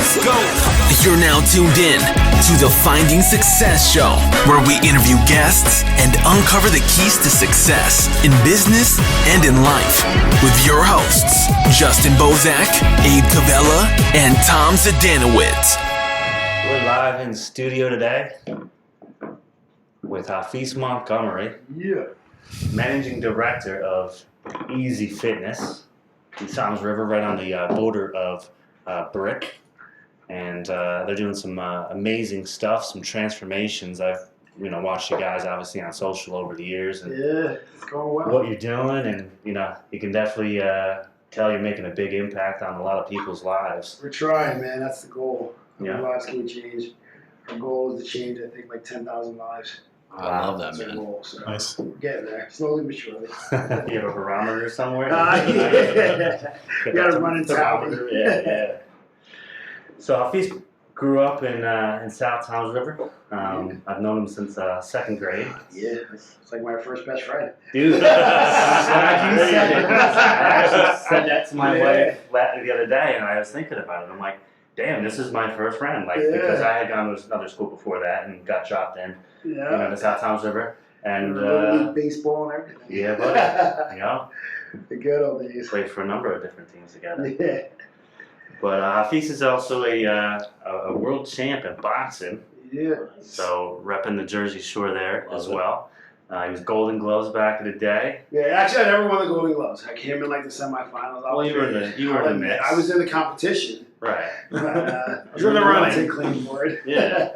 Let's go. You're now tuned in to the Finding Success Show, where we interview guests and uncover the keys to success in business and in life with your hosts, Justin Bozak, Abe Cavella, and Tom Zdanowicz. We're live in the studio today with Hafiz Montgomery, Managing Director of EZE Fitness in Toms River, right on the border of Brick. And they're doing some amazing stuff, some transformations. I've watched you guys obviously on social over the years, and it's going well. What you're doing, and you can definitely tell you're making a big impact on a lot of people's lives. We're trying, man. That's the goal. Yeah. Lives can change. Our goal is to change, I think, like 10,000 lives. I love that, That's our man. goal. So Nice. we're getting there, slowly but surely. You have a barometer somewhere? You got to run in town. Yeah. So Hafiz grew up in South Toms River. I've known him since second grade. Yeah, it's like my first best friend. Dude, I actually said that to my wife the other day, and I was thinking about it. I'm like, damn, this is my first friend. Because I had gone to another school before that and got dropped in, to South Toms River. And baseball and everything. Yeah, buddy. The good old days. Played for a number of different teams together. Yeah. But Hafiz is also a world champ in boxing. Yeah. So repping the Jersey Shore there as well. He was Golden Gloves back in the day. Yeah, actually, I never won the Golden Gloves. I came in like the semifinals. Well, you were in the mix. I was in the competition. Right. I was You're in the running. Clean board. Yeah.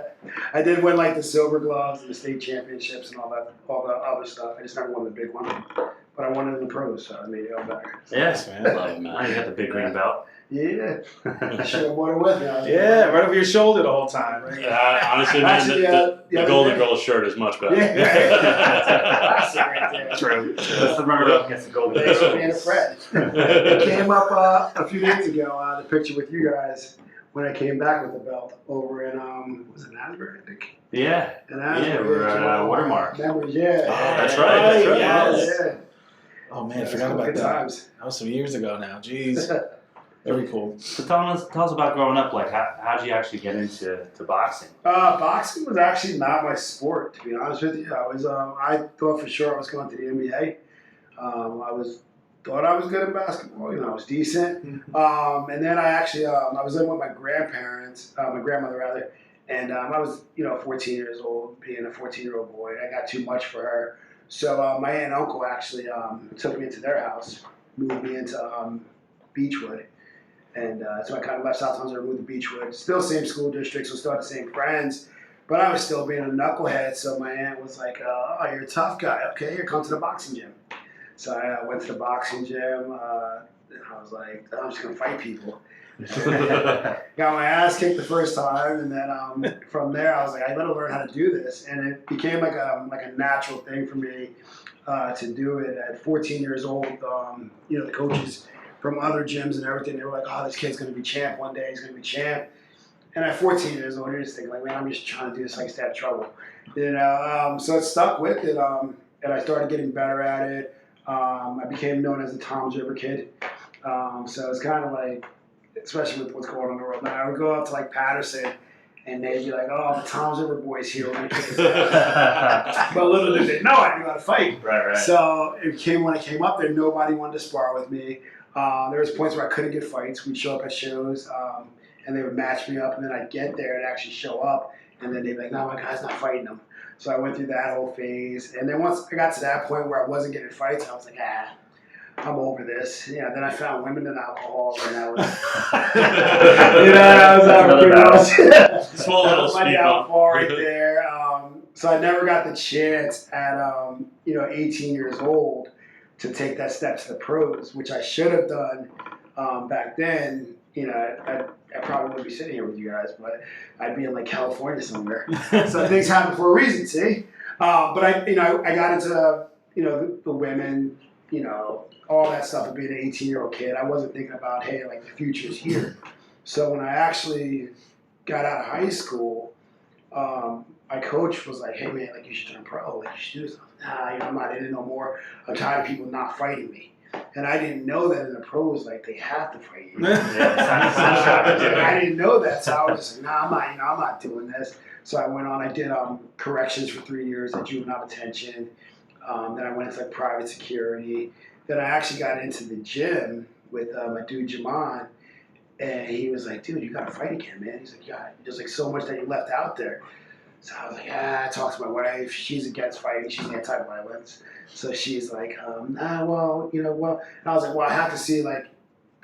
I did win like the silver gloves and the state championships and all the other stuff. I just never won the big one. But I won it in the pros, so I made it all better. Yes, man. Love it, man. Now you got the big green belt. Yeah. I should have won it with me. Yeah, right over your shoulder the whole time. Honestly, man, Actually, the Golden Girls shirt is much better. Yeah. Right there. True. That's the runner-up against the Golden Thanks Girls. for being a friend. It came up a few days ago, the picture with you guys when I came back with the belt over in, was it Asbury, I think? Yeah. In Asbury. Yeah, we're Watermark. Memories, That's right. Yes. Yeah. Oh man, I forgot about Good that. times. That was some years ago now. Jeez. Very cool. So tell us about growing up. Like, how'd you actually get into boxing? Boxing was actually not my sport, to be honest with you. I thought for sure I was going to the NBA. Thought I was good at basketball. I was decent. And then I actually, I was living with my grandparents, my grandmother rather, and I was, 14 years old, being a 14-year-old boy. I got too much for her. So my aunt and uncle actually took me into their house, moved me into Beechwood. And so I kind of left South Toms River, moved to Beechwood. Still same school district, so still had the same friends. But I was still being a knucklehead, so my aunt was like, oh, you're a tough guy. Okay, here, come to the boxing gym. So I went to the boxing gym. And I was like, I'm just going to fight people. Got my ass kicked the first time, and then from there I was like, I gotta learn how to do this, and it became like a natural thing for me to do it. At 14 years old, the coaches from other gyms and everything, they were like, oh, this kid's gonna be champ one day, he's gonna be champ. And at 14 years old, you're just thinking like, man, I'm just trying to do this so I can stay out of trouble, so it stuck with it, and I started getting better at it. I became known as the Toms River Kid, so it's kind of like, especially with what's going on in the world now, I would go out to like Patterson, and they'd be like, "Oh, the Toms River boys here, we're gonna kick his ass." But little did they know I knew how to fight. Right. So when I came up there, nobody wanted to spar with me. There was points where I couldn't get fights. We'd show up at shows, and they would match me up, and then I'd get there and actually show up, and then they'd be like, "No, my guy's not fighting them." So I went through that whole phase, and then once I got to that point where I wasn't getting fights, I was like, I'm over this. Yeah, then I found women and alcohol, and I was, I was out pretty much. Small little my downfall right there. So I never got the chance at 18 years old to take that step to the pros, which I should have done back then. I probably wouldn't be sitting here with you guys, but I'd be in like California somewhere. So things happen for a reason, see. But I got into the women, all that stuff of being an 18-year-old kid. I wasn't thinking about, hey, like the future's here. So when I actually got out of high school, my coach was like, hey man, like you should turn pro, like you should do something. Nah, I'm not in it no more. I'm tired of people not fighting me. And I didn't know that in the pros, like, they have to fight you. Yeah, I didn't know that, so I was just like, nah, I'm not doing this. So I went on, I did corrections for 3 years at juvenile detention. Then I went into like private security. Then I actually got into the gym with my dude Jaman, and he was like, dude, you gotta fight again, man. He's like, yeah, there's like so much that you left out there. So I was like, I talked to my wife. She's against fighting. She's anti-violence. So she's like, well. And I was like, well, I have to see, like,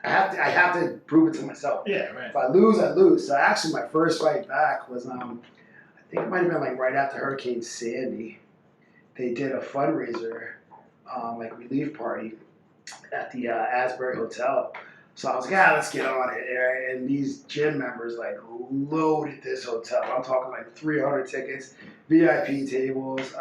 I have to prove it to myself. Yeah, right. If I lose, I lose. So actually, my first fight back was, I think it might have been like right after Hurricane Sandy. They did a fundraiser, like relief party at the Asbury Hotel. So I was like, let's get on it. And these gym members like loaded this hotel. I'm talking like 300 tickets, VIP tables.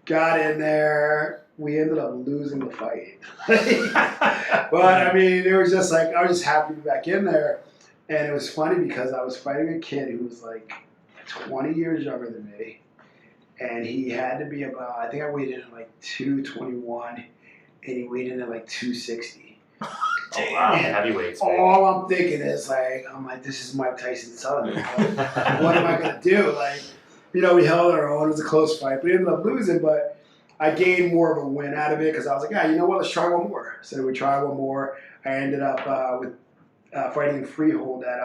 Got in there. We ended up losing the fight. But I mean, it was just like, I was just happy to be back in there. And it was funny because I was fighting a kid who was like 20 years younger than me. And he had to be about, I think I weighed in at like 221, and he weighed in at like 260. Oh, wow, heavyweights. All I'm thinking is like, this is Mike Tyson's son. Like, what am I gonna do? Like, we held our own. It was a close fight, but we ended up losing. But I gained more of a win out of it because I was like, you know what? Let's try one more. So we tried one more. I ended up with fighting in Freehold at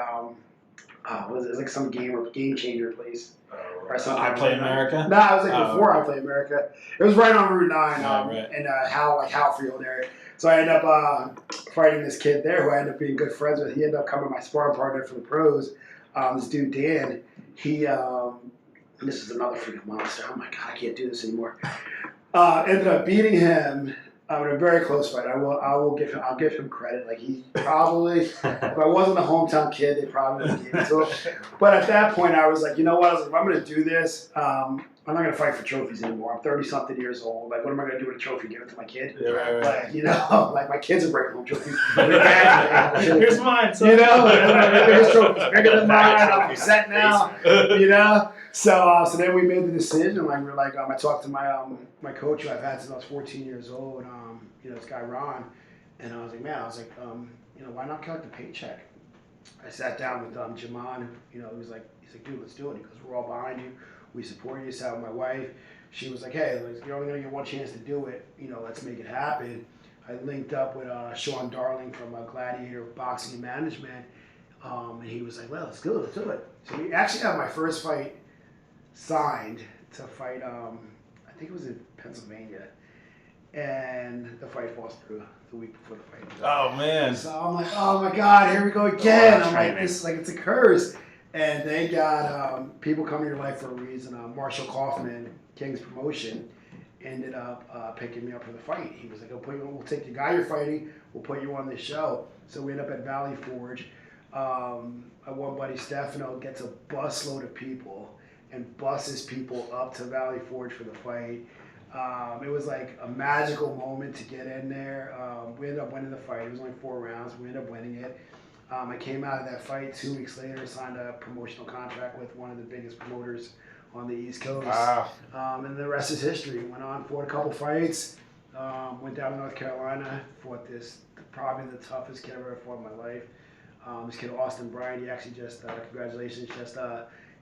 what was it? It was like some game changer place. Or something. I Play America? No, it was like before I Play America. It was right on Route 9 right. in Hal Freehold area. So I ended up fighting this kid there who I ended up being good friends with. He ended up becoming my sparring partner for the pros. This dude, Dan, he, this is another freaking monster. Oh my God, I can't do this anymore. Ended up beating him in a very close fight. I'll give him credit. Like he probably, if I wasn't a hometown kid, they probably would have given it to him. But at that point, I was like, you know what? I was like, if I'm going to do this, I'm not going to fight for trophies anymore. I'm 30-something years old. Like, what am I going to do with a trophy? Give it to my kid? Yeah, right. Like, like my kids are bringing home trophies. Here's mine. So. My biggest trophy's bigger than mine. I'm upset now. So then we made the decision. Like, we're like, I talked to my coach who I've had since I was 14 years old. This guy Ron, and I was like, why not collect a paycheck? I sat down with Jaman. He's like, dude, let's do it. He goes, we're all behind you. We support you. Sat with my wife. She was like, hey, you're only gonna get one chance to do it. Let's make it happen. I linked up with Sean Darling from Gladiator Boxing and Management, and he was like, well, let's do it. So we actually have my first fight signed to fight. I think it was in Pennsylvania, and the fight falls through the week before the fight. Oh man! So I'm like, oh my God, here we go again. I'm like, this is like it's a curse. And thank God, people come in your life for a reason. Marshall Kaufman, King's Promotion, ended up picking me up for the fight. He was like, we'll take the guy you're fighting, we'll put you on this show. So we end up at Valley Forge. Our one buddy Stefano gets a busload of people and buses people up to Valley Forge for the fight. It was like a magical moment to get in there. We ended up winning the fight. It was only 4 rounds. We ended up winning it. I came out of that fight 2 weeks later, signed a promotional contract with one of the biggest promoters on the East Coast. Wow. And the rest is history. Went on, fought a couple fights, went down to North Carolina, fought probably the toughest kid I've ever fought in my life. This kid, Austin Bryant, he actually congratulations,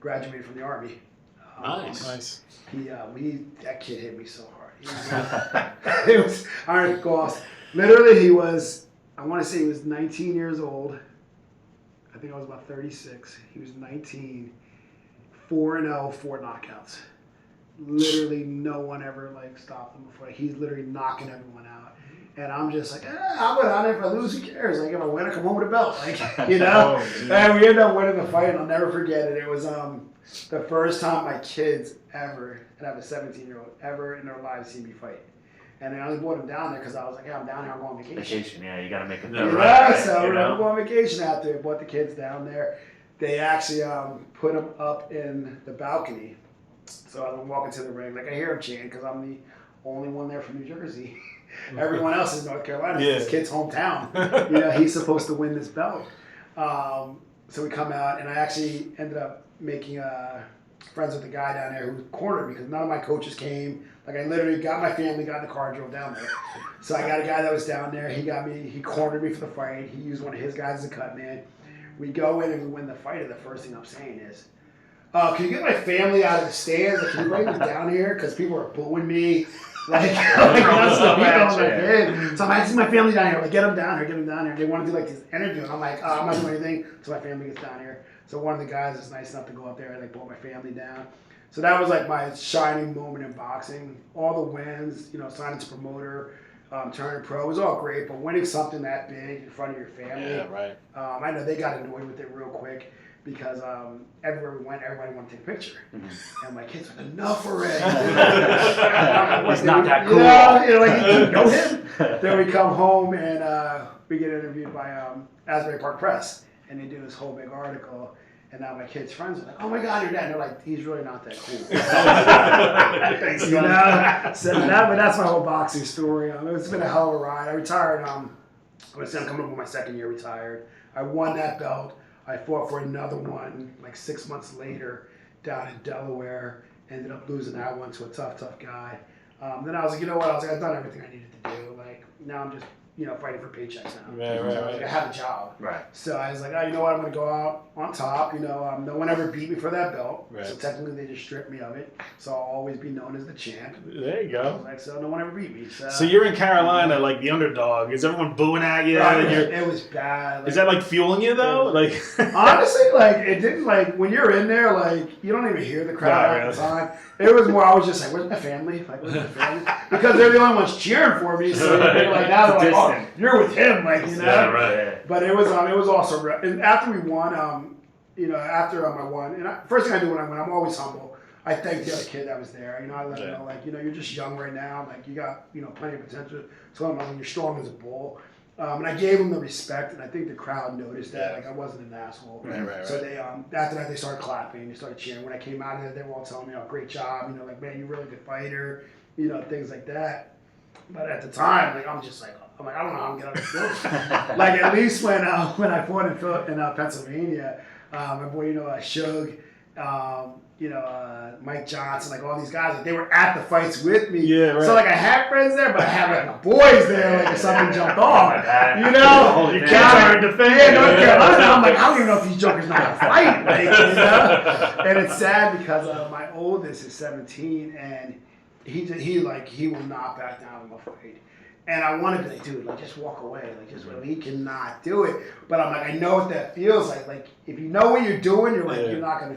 graduated from the Army. Nice. That kid hit me so hard. It was Iron Goss. Literally, he was, I want to say he was 19 years old. I think I was about 36. He was 19, 4-0, 4 knockouts. Literally, no one ever stopped him before. He's literally knocking everyone out. And I'm just like, I'll go down there. If I lose, who cares? Like, if I win, I come home with a belt. And we ended up winning the fight, and I'll never forget it. It was the first time my kids ever, and I have a 17-year-old, ever in their lives seen me fight. And I only brought him down there because I was like, I'm down here, I'm going on vacation. Yeah, you got to make it So we're going on vacation out there. Brought the kids down there. They actually put them up in the balcony. So as I'm walking to the ring, I hear him chanting because I'm the only one there from New Jersey. Everyone else is North Carolina. Yeah. It's this kid's hometown. He's supposed to win this belt. So we come out, and I actually ended up making friends with the guy down there who cornered me because none of my coaches came. Like I literally got my family, got in the car, drove down there. So I got a guy that was down there. He cornered me for the fight. He used one of his guys as a cut man. We go in and we win the fight, and the first thing I'm saying is, can you get my family out of the stands? Like, can you bring them down here? Because people are booing me. Like, that's the people. So I'm like, I see my family down here. Like, get them down here. They want to do like this interview. And I'm like, I'm not doing anything until my family gets down here. So one of the guys is nice enough to go up there and like pull my family down. So that was like my shining moment in boxing. All the wins, signing to promoter, turning pro, it was all great. But winning something that big in front of your family, Yeah, right. I know they got annoyed with it real quick because everywhere we went, everybody wanted to take a picture. Mm-hmm. And my kids were like, enough already. He's not that cool. Like you know him. Then we come home and we get interviewed by Asbury Park Press, and they do this whole big article. And now my kids' friends are like, "Oh my God, your dad!" And they're like, "He's really not that cool." Thanks, So but that's my whole boxing story. It's been a hell of a ride. I retired. I'm coming up with my second year retired. I won that belt. I fought for another one like 6 months later down in Delaware. Ended up losing that one to a tough guy. Then I was like, you know what? I've done everything I needed to do. Like now I'm just fighting for paychecks now. Right. Like, I have a job. Right. So I was like, oh, you know what? I'm going to go out on top. No one ever beat me for that belt. Right. So technically they just stripped me of it. So I'll always be known as the champ. There you I go. was like, so no one ever beat me. So you're in Carolina, like the underdog. Is everyone booing at you? It was bad. Like, is that like fueling you though? Like honestly, like it didn't when you're in there, like you don't even hear the crowd at the time. It was more I was just like, where's my family? Like where's my family? Because they're the only ones cheering for me. So they're like now they're like, oh, you're with him, Yeah, right. But it was also and after we won, after I won, and first thing I do when I win, I'm always humble. I thank the other kid that was there. I let him know, you're just young right now. Like you got plenty of potential. So I'm like, you're strong as a bull. And I gave him the respect, and I think the crowd noticed that. Like I wasn't an asshole. Right. So they after that they started clapping, they started cheering. When I came out of there, they were all telling me, "Oh, great job!" Like man, you're a really good fighter. Things like that. But at the time, like I'm like I don't know how I'm gonna get out of the building. Like at least when I fought in Pennsylvania, my boy Shug. Mike Johnson, like all these guys, like they were at the fights with me. Yeah, right. So like I had friends there, but I had like my boys there, like if something jumped off. Your kids are in defense. Yeah, North Carolina. I'm like, I don't even know if these jokers know how to fight. Like, And it's sad because my oldest is 17 and he will not back down in a fight. And I want to be like, dude, like just walk away. Like just he cannot do it. But I'm like, I know what that feels like. Like if you know what you're doing, you're like, you're not gonna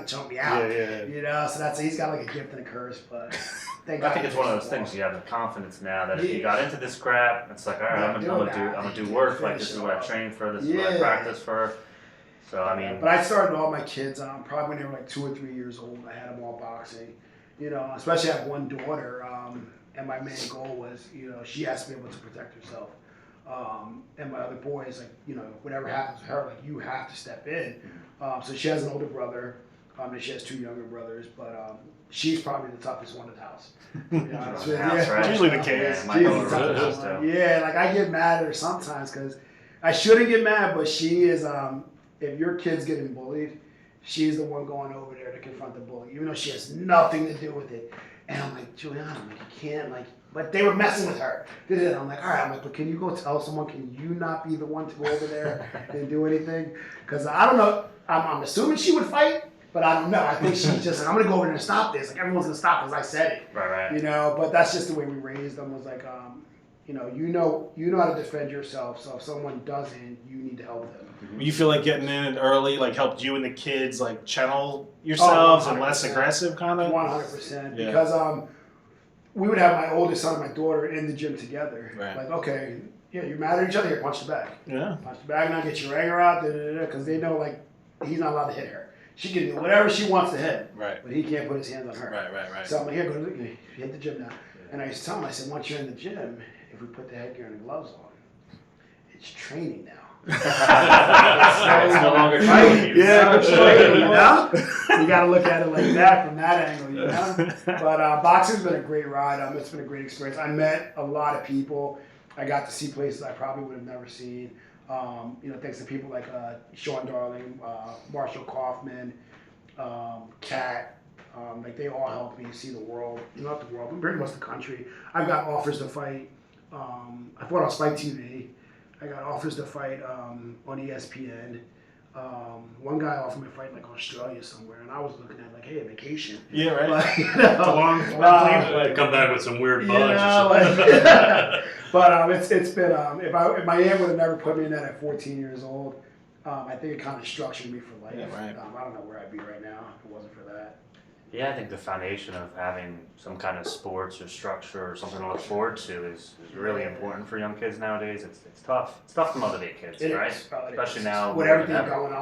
choke me out. Yeah. So he's got like a gift and a curse, but I think it's one of those things you have the confidence now that if you got into this crap, it's like, all right, I'm gonna do work. Like this is what I trained for. This is what I practice for. So I mean, but I started all my kids probably when they were like 2 or 3 years old. I had them all boxing. Especially I have one daughter. And my main goal was, she has to be able to protect herself. And my other boys, like, whatever happens to her, like, you have to step in. So she has an older brother, and she has 2 younger brothers, but she's probably the toughest one in the house. It's usually the case. Yeah, like I get mad at her sometimes because I shouldn't get mad, but she is, if your kid's getting bullied, she's the one going over there to confront the bully, even though she has nothing to do with it. And I'm like, Juliana, I'm like, you can't, like, but they were messing with her. I'm like, all right, I'm like, but can you go tell someone, can you not be the one to go over there and do anything? Because I don't know, I'm assuming she would fight, but I don't know. I think she's just like, I'm going to go over there and stop this. Like, everyone's going to stop because I said it. Right. But that's just the way we raised them was like, you know how to defend yourself. So if someone doesn't, you need to help them. You feel like getting in early, like helped you and the kids, like channel yourselves and less aggressive, kind of. 100%. Because we would have my oldest son and my daughter in the gym together. Right. Like, okay, you're mad at each other. Here, punch the bag. Yeah. Punch the bag, now get your anger out. Because they know like he's not allowed to hit her. She can do whatever she wants to hit. Right. But he can't put his hands on her. Right. So I'm like, here, go hit the gym now. And I used to tell him, I said, once you're in the gym, if we put the headgear and the gloves on, it's training now. It's no longer training. It's training now. You got to look at it like that from that angle, But boxing's been a great ride. It's been a great experience. I met a lot of people. I got to see places I probably would have never seen. Thanks to people like Sean Darling, Marshall Kaufman, Kat, like they all helped me see the world, not the world, but pretty much the country. I've got offers to fight. I fought on Spike TV. I got offers to fight on ESPN. One guy offered me a fight like Australia somewhere, and I was looking at like, hey, a vacation. Yeah, right. Like, It's a long plane. Come back with some weird you bugs. know, or something. like, but it's been if my aunt would have never put me in that at 14 years old, I think it kind of structured me for life. Yeah, right. I don't know where I'd be right now if it wasn't for that. Yeah, I think the foundation of having some kind of sports or structure or something to look forward to is really important for young kids nowadays. It's tough. It's tough to motivate kids, It right? is. Especially now with more everything than ever. going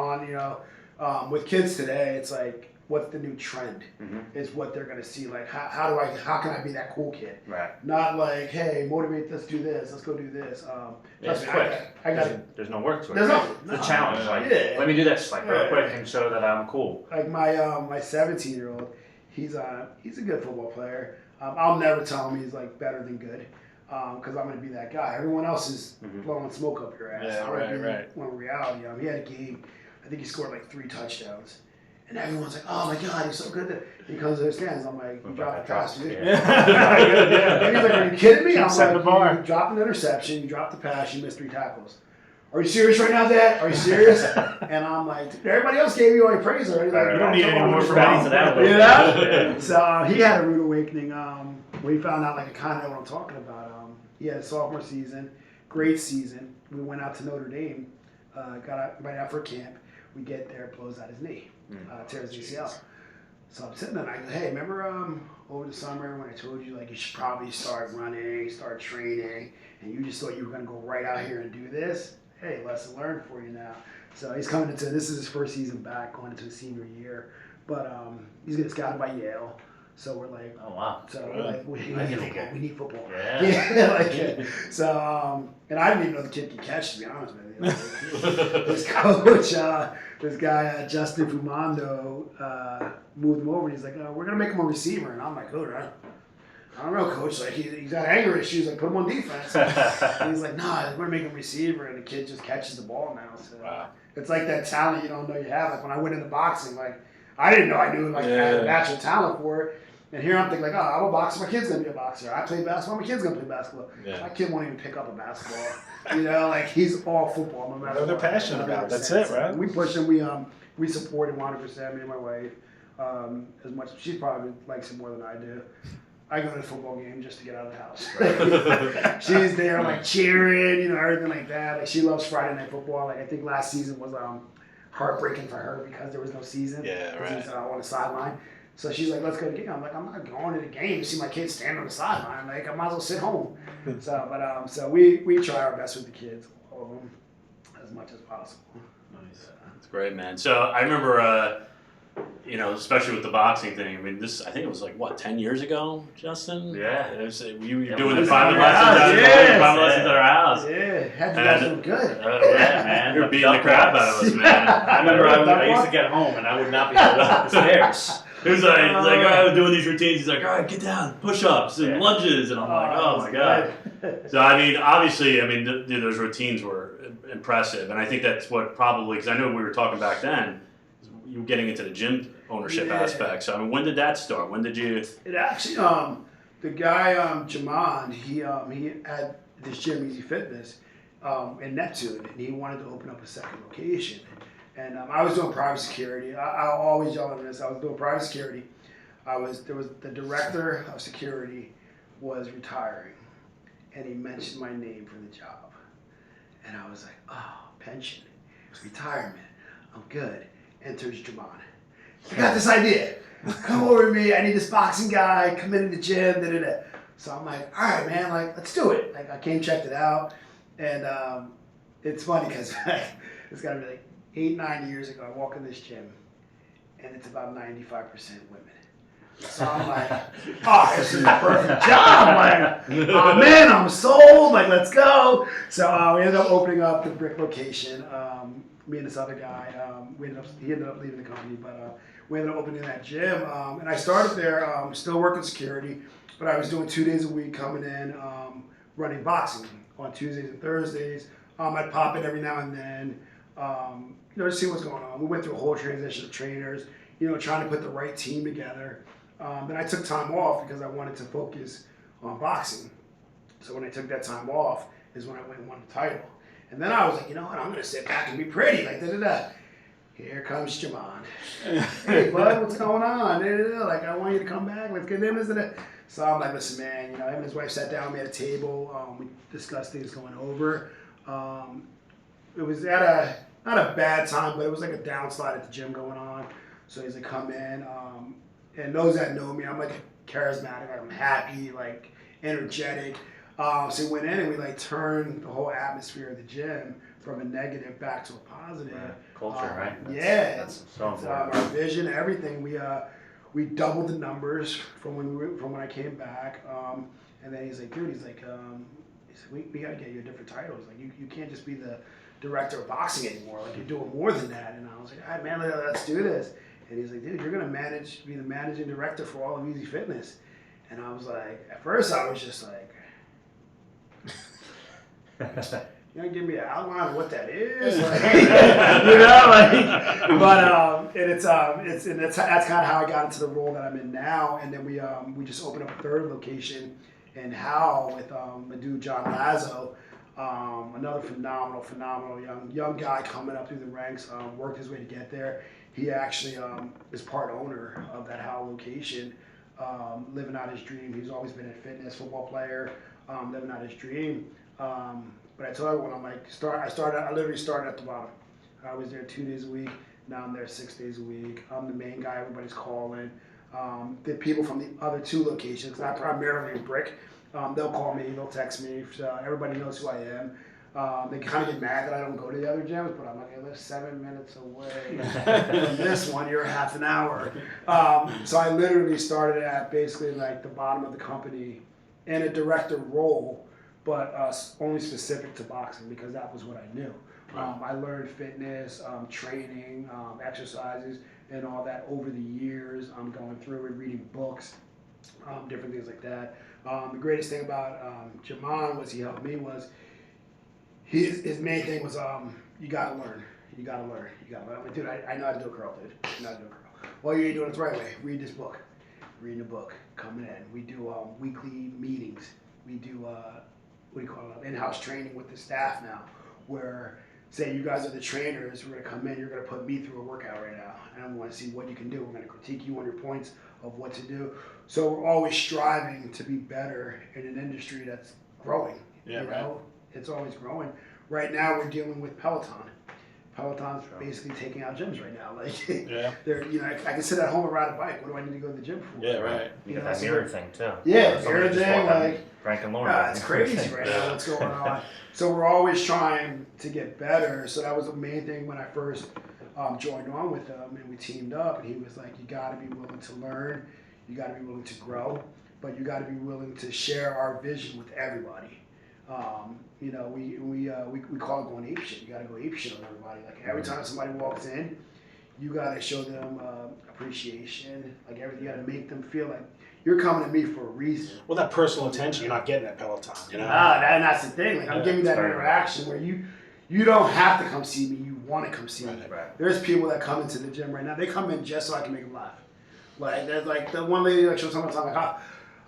on, with kids today, it's like, what's the new trend? Mhm. Is what they're gonna see. Like, how can I be that cool kid? Right. Not like, hey, motivate, let's do this, let's go do this. It's Trust me, quick. I got There's no work to it. There's right? no- It's a challenge. Like, Yeah. let me do this, like, real Yeah. quick, and show that I'm cool. like my 17-year-old. He's a good football player. I'll never tell him he's like better than good, because I'm gonna be that guy. Everyone else is Mhm. blowing smoke up your ass. Yeah, I'm gonna right, be right. When in reality, he had a game. I think he scored like 3 touchdowns, and everyone's like, "Oh my God, he's so good!" He comes to his stands. I'm like, "You dropped the pass, dude." Yeah. And he's like, "Are you kidding me?" Keep I'm setting like, the bar. "You dropped an interception, you dropped the pass, you missed 3 tackles. Are you serious right now, Dad? Are you serious?" And I'm like, "Everybody else gave you all your praise already. Like, You don't need any more from Ready me. to that. you know?" So he had a rude awakening when he found out, like, I kind of know what I'm talking about. He had a sophomore season, great season. We went out to Notre Dame, got invited out for camp. We get there, blows out his knee, tears his ACL. So I'm sitting there and I go, "Hey, remember over the summer when I told you like you should probably start running, start training, and you just thought you were going to go right out here and do this? Hey, lesson learned for you now." So he's coming into, this is his first season back, going into his senior year, but he's getting scouted by Yale. So we're like, Oh, wow. we That's need really football. good. We need football. Yeah. So and I didn't even know the kid could catch, to be honest with you. His coach, this guy Justin Fumando, moved him over. And he's like, "We're gonna make him a receiver," and I'm like, "Oh, I don't know, coach. Like he's got anger issues. Like put him on defense." And he's like, "Nah, we're gonna make him a receiver," and the kid just catches the ball now. So it's like that talent you don't know you have. Like when I went into boxing, like I didn't know I knew like I had a natural talent for it. And here I'm thinking like, I'm a boxer, my kid's gonna be a boxer. I play basketball, my kid's gonna play basketball. Yeah. My kid won't even pick up a basketball. Like he's all football no matter What they're what. passionate about, that's 100%. it, right? We push him, we support him 100%, me and my wife. As much, she probably likes it more than I do. I go to the football game just to get out of the house. She's there like cheering, everything like that. Like she loves Friday Night Football. Like I think last season was heartbreaking for her because there was no season. Yeah, right. She's on the sideline. So she's like, "Let's go to the game." I'm like, "I'm not going to the game to see my kids stand on the sideline. Like, I might as well sit home." So we try our best with the kids, all of them, as much as possible. Nice. That's great, man. So I remember, especially with the boxing thing. I mean, I think it was like, 10 years ago, Justin? Yeah. You were Yeah, doing we the private were lessons yes. at our house. Yeah, had you guys look good. Yeah, man. You were beating the crap out of us, man. I remember I used to get home and I would not be able to go up the stairs. He was like, all right, I was doing these routines. He's like, all right, get down, push-ups and Yeah. lunges. And I'm like, oh my God. So, I mean, obviously, those routines were impressive. And I think that's what probably, because I know we were talking back then, you were getting into the gym ownership aspect. So, I mean, when did that start? When did you? It actually, the guy, Jamon, he had this gym, EZE Fitness, in Neptune, and he wanted to open up a second location. And I was doing private security. I'll always yell at this. I was doing private security. There was the director of security was retiring, and he mentioned my name for the job. And I was like, "Oh, pension, retirement, I'm good." Enters Jamon. "I got this idea. Come over to me. I need this boxing guy. Come into the gym. Da da da." So I'm like, "All right, man. Like, let's do it." Like, I came, checked it out, and it's funny because it's got to be like 8-9 years ago. I walk in this gym, and it's about 95% women. So I'm like, "Oh, this is the perfect job." Like, "Oh man, I'm sold. Like, let's go." So we ended up opening up the brick location. Me and this other guy, he ended up leaving the company, but we ended up opening that gym. And I started there, still working security, but I was doing 2 days a week coming in, running boxing on Tuesdays and Thursdays. I'd pop in every now and then, to see what's going on. We went through a whole transition of trainers. trying to put the right team together. Then I took time off because I wanted to focus on boxing. So when I took that time off is when I went and won the title. And then I was like, you know what, I'm going to sit back and be pretty, like da-da-da. Here comes Jamon. Hey, bud, what's going on? Like, I want you to come back. Let's get in. So I'm like, listen, man, him and his wife sat down, we had a table. We discussed things going over. It was at not a bad time, but it was like a downslide at the gym going on. So he's like, come in. And those that know me, I'm like charismatic. I'm happy, like energetic. So we went in and we like turned the whole atmosphere of the gym from a negative back to a positive. Right. Culture, right? That's so important. Our vision, everything. We doubled the numbers from when I came back. And then he's like, dude, we got to get you a different title. He's like, you can't just be the director of boxing anymore. Like, you're doing more than that. And I was like, all right, man, let's do this. And he's like, dude, you're gonna be the managing director for all of EZE Fitness. And I was like, at first I was just like, you know, give me an outline of what that is, like, that's kind of how I got into the role that I'm in now. And then we just opened up a third location in Howell with my dude John Lazo, another phenomenal young guy coming up through the ranks, worked his way to get there. He actually is part owner of that Howell location, living out his dream. He's always been a fitness football player, living out his dream. But I told everyone, I'm like, I literally started at the bottom. I was there 2 days a week. Now I'm there 6 days a week. I'm the main guy everybody's calling. The people from the other 2 locations, because I'm primarily in Brick, they'll call me, they'll text me. So everybody knows who I am. They kind of get mad that I don't go to the other gyms, but I'm like, I live 7 minutes away from this one. You're half an hour. So I literally started at basically like the bottom of the company in a director role, but only specific to boxing because that was what I knew. I learned fitness, training, exercises, and all that over the years. I'm going through it, reading books, different things like that. The greatest thing about Jamon was he helped me was his main thing was you gotta learn. I'm like, dude, I know how to do a curl, dude. I know how to do a curl. Well, you ain't doing it the right way. Read this book. Reading the book, coming in. We do weekly meetings. We do in-house training with the staff now, where say you guys are the trainers, we're gonna come in, you're gonna put me through a workout right now, and I want to see what you can do. We're gonna critique you on your points of what to do. So we're always striving to be better in an industry that's growing. Yeah, you know? It's always growing. Right now we're dealing with Peloton's basically taking out gyms right now. Like, they're, I can sit at home and ride a bike. What do I need to go to the gym for? Yeah, right. You got that mirror thing too. Yeah, mirror thing, like Frank and Lauren. it's crazy right now what's going on. So we're always trying to get better. So that was the main thing when I first joined on with him, and we teamed up. And he was like, "You got to be willing to learn. You got to be willing to grow, but you got to be willing to share our vision with everybody." We call it going ape shit. You got to go ape shit on everybody. Like every time somebody walks in, you got to show them appreciation. Like everything, you got to make them feel like you're coming to me for a reason. Well, that personal attention you're not getting at Peloton. And that's the thing. Like I'm giving you that interaction where you don't have to come see me. You want to come see me. Right. There's people that come into the gym right now. They come in just so I can make them laugh. Like there's like the one lady like she was talking about like,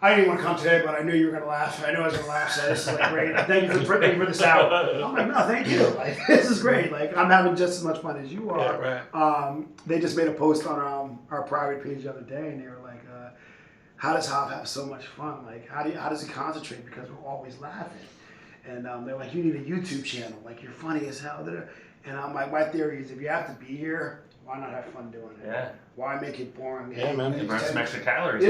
I didn't want to come today, but I knew you were gonna laugh. I knew I was gonna laugh. So this is like great. Thank you for this hour. I'm like, no, thank you. Like this is great. Like I'm having just as much fun as you are. Yeah, right. They just made a post on our private page the other day, and they were like, "How does Hop have so much fun? Like how does he concentrate? Because we're always laughing." And they're like, "You need a YouTube channel. Like you're funny as hell." And I'm like, my theory is if you have to be here, why not have fun doing it? Yeah. Why make it boring? Yeah, man. You burn some extra calories.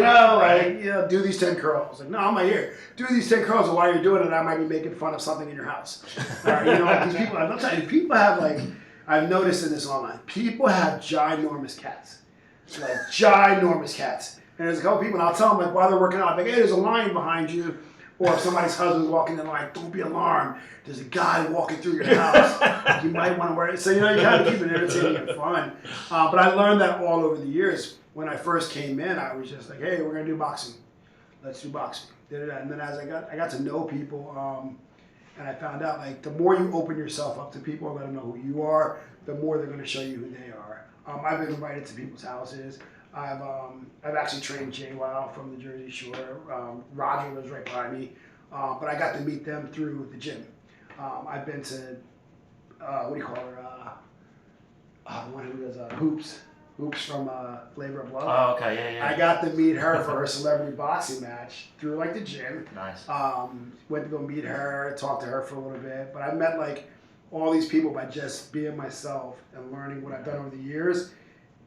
Do these 10 curls. Like, no, I'm not here. Do these 10 curls, and while you're doing it, I might be making fun of something in your house. Like these people, I'm telling you, people have like, I've noticed in this online, people have ginormous cats. Like, ginormous cats. And there's a couple people, and I'll tell them, like, while they're working out, like, hey, there's a lion behind you. Or if somebody's husband's walking in, like, don't be alarmed. There's a guy walking through your house. You might want to wear it. So, you got to keep it entertaining and fun. But I learned that all over the years. When I first came in, I was just like, hey, we're going to do boxing. Let's do boxing. And then as I got to know people, and I found out, like, the more you open yourself up to people and let them know who you are, the more they're going to show you who they are. I've been invited to people's houses. I've actually trained JWoww from the Jersey Shore. Roger lives right by me, but I got to meet them through the gym. I've been to what do you call her? The one who does hoops from Flavor of Love. Oh, okay, yeah. I got to meet her for her celebrity boxing match through like the gym. Nice. Went to go meet her, talk to her for a little bit, but I met like all these people by just being myself and learning what I've done over the years.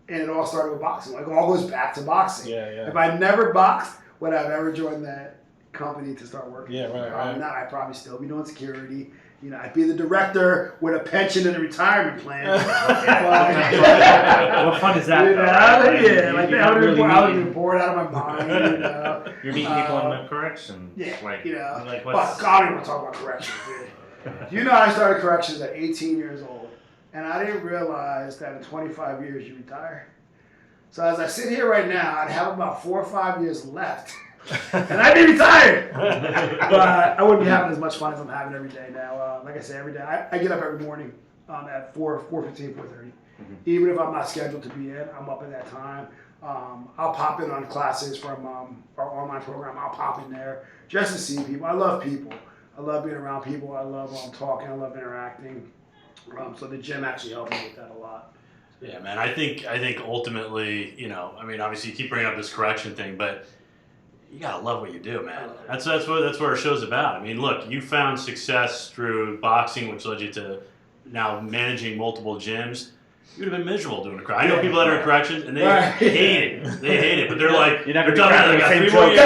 And it all started with boxing. Like, it all goes back to boxing. Yeah. If I never boxed, would I have ever joined that company to start working? Yeah, right. Not, I'd probably still be doing security. You know, I'd be the director with a pension and a retirement plan. What fun is that? You know, I would really have been bored out of my mind. You know, You're meeting people in the corrections. Yeah, Like, you know. like But what's... God, I don't want to talk about corrections, dude. You know, I started corrections at 18 years old, and I didn't realize that in 25 years you retire. So as I sit here right now, I'd have about 4 or 5 years left, and I'd be retired. But I wouldn't be having as much fun as I'm having every day now. Like I say, every day I get up every morning at 4:15, 4:30. Even if I'm not scheduled to be in, I'm up at that time. I'll pop in on classes from our online program. I'll pop in there just to see people. I love people. I love being around people. I love talking. I love interacting. So the gym actually helped me with that a lot. Yeah, man. I think ultimately, you know, I mean, obviously you keep bringing up this correction thing, but you gotta love what you do, man. That's what our show's about. I mean, look, you found success through boxing, which led you to now managing multiple gyms. You would have been miserable doing a correction. I know people that are in corrections and they hate it. They hate it, but they're like, You're not gonna they're done. be They got the 3 same more years.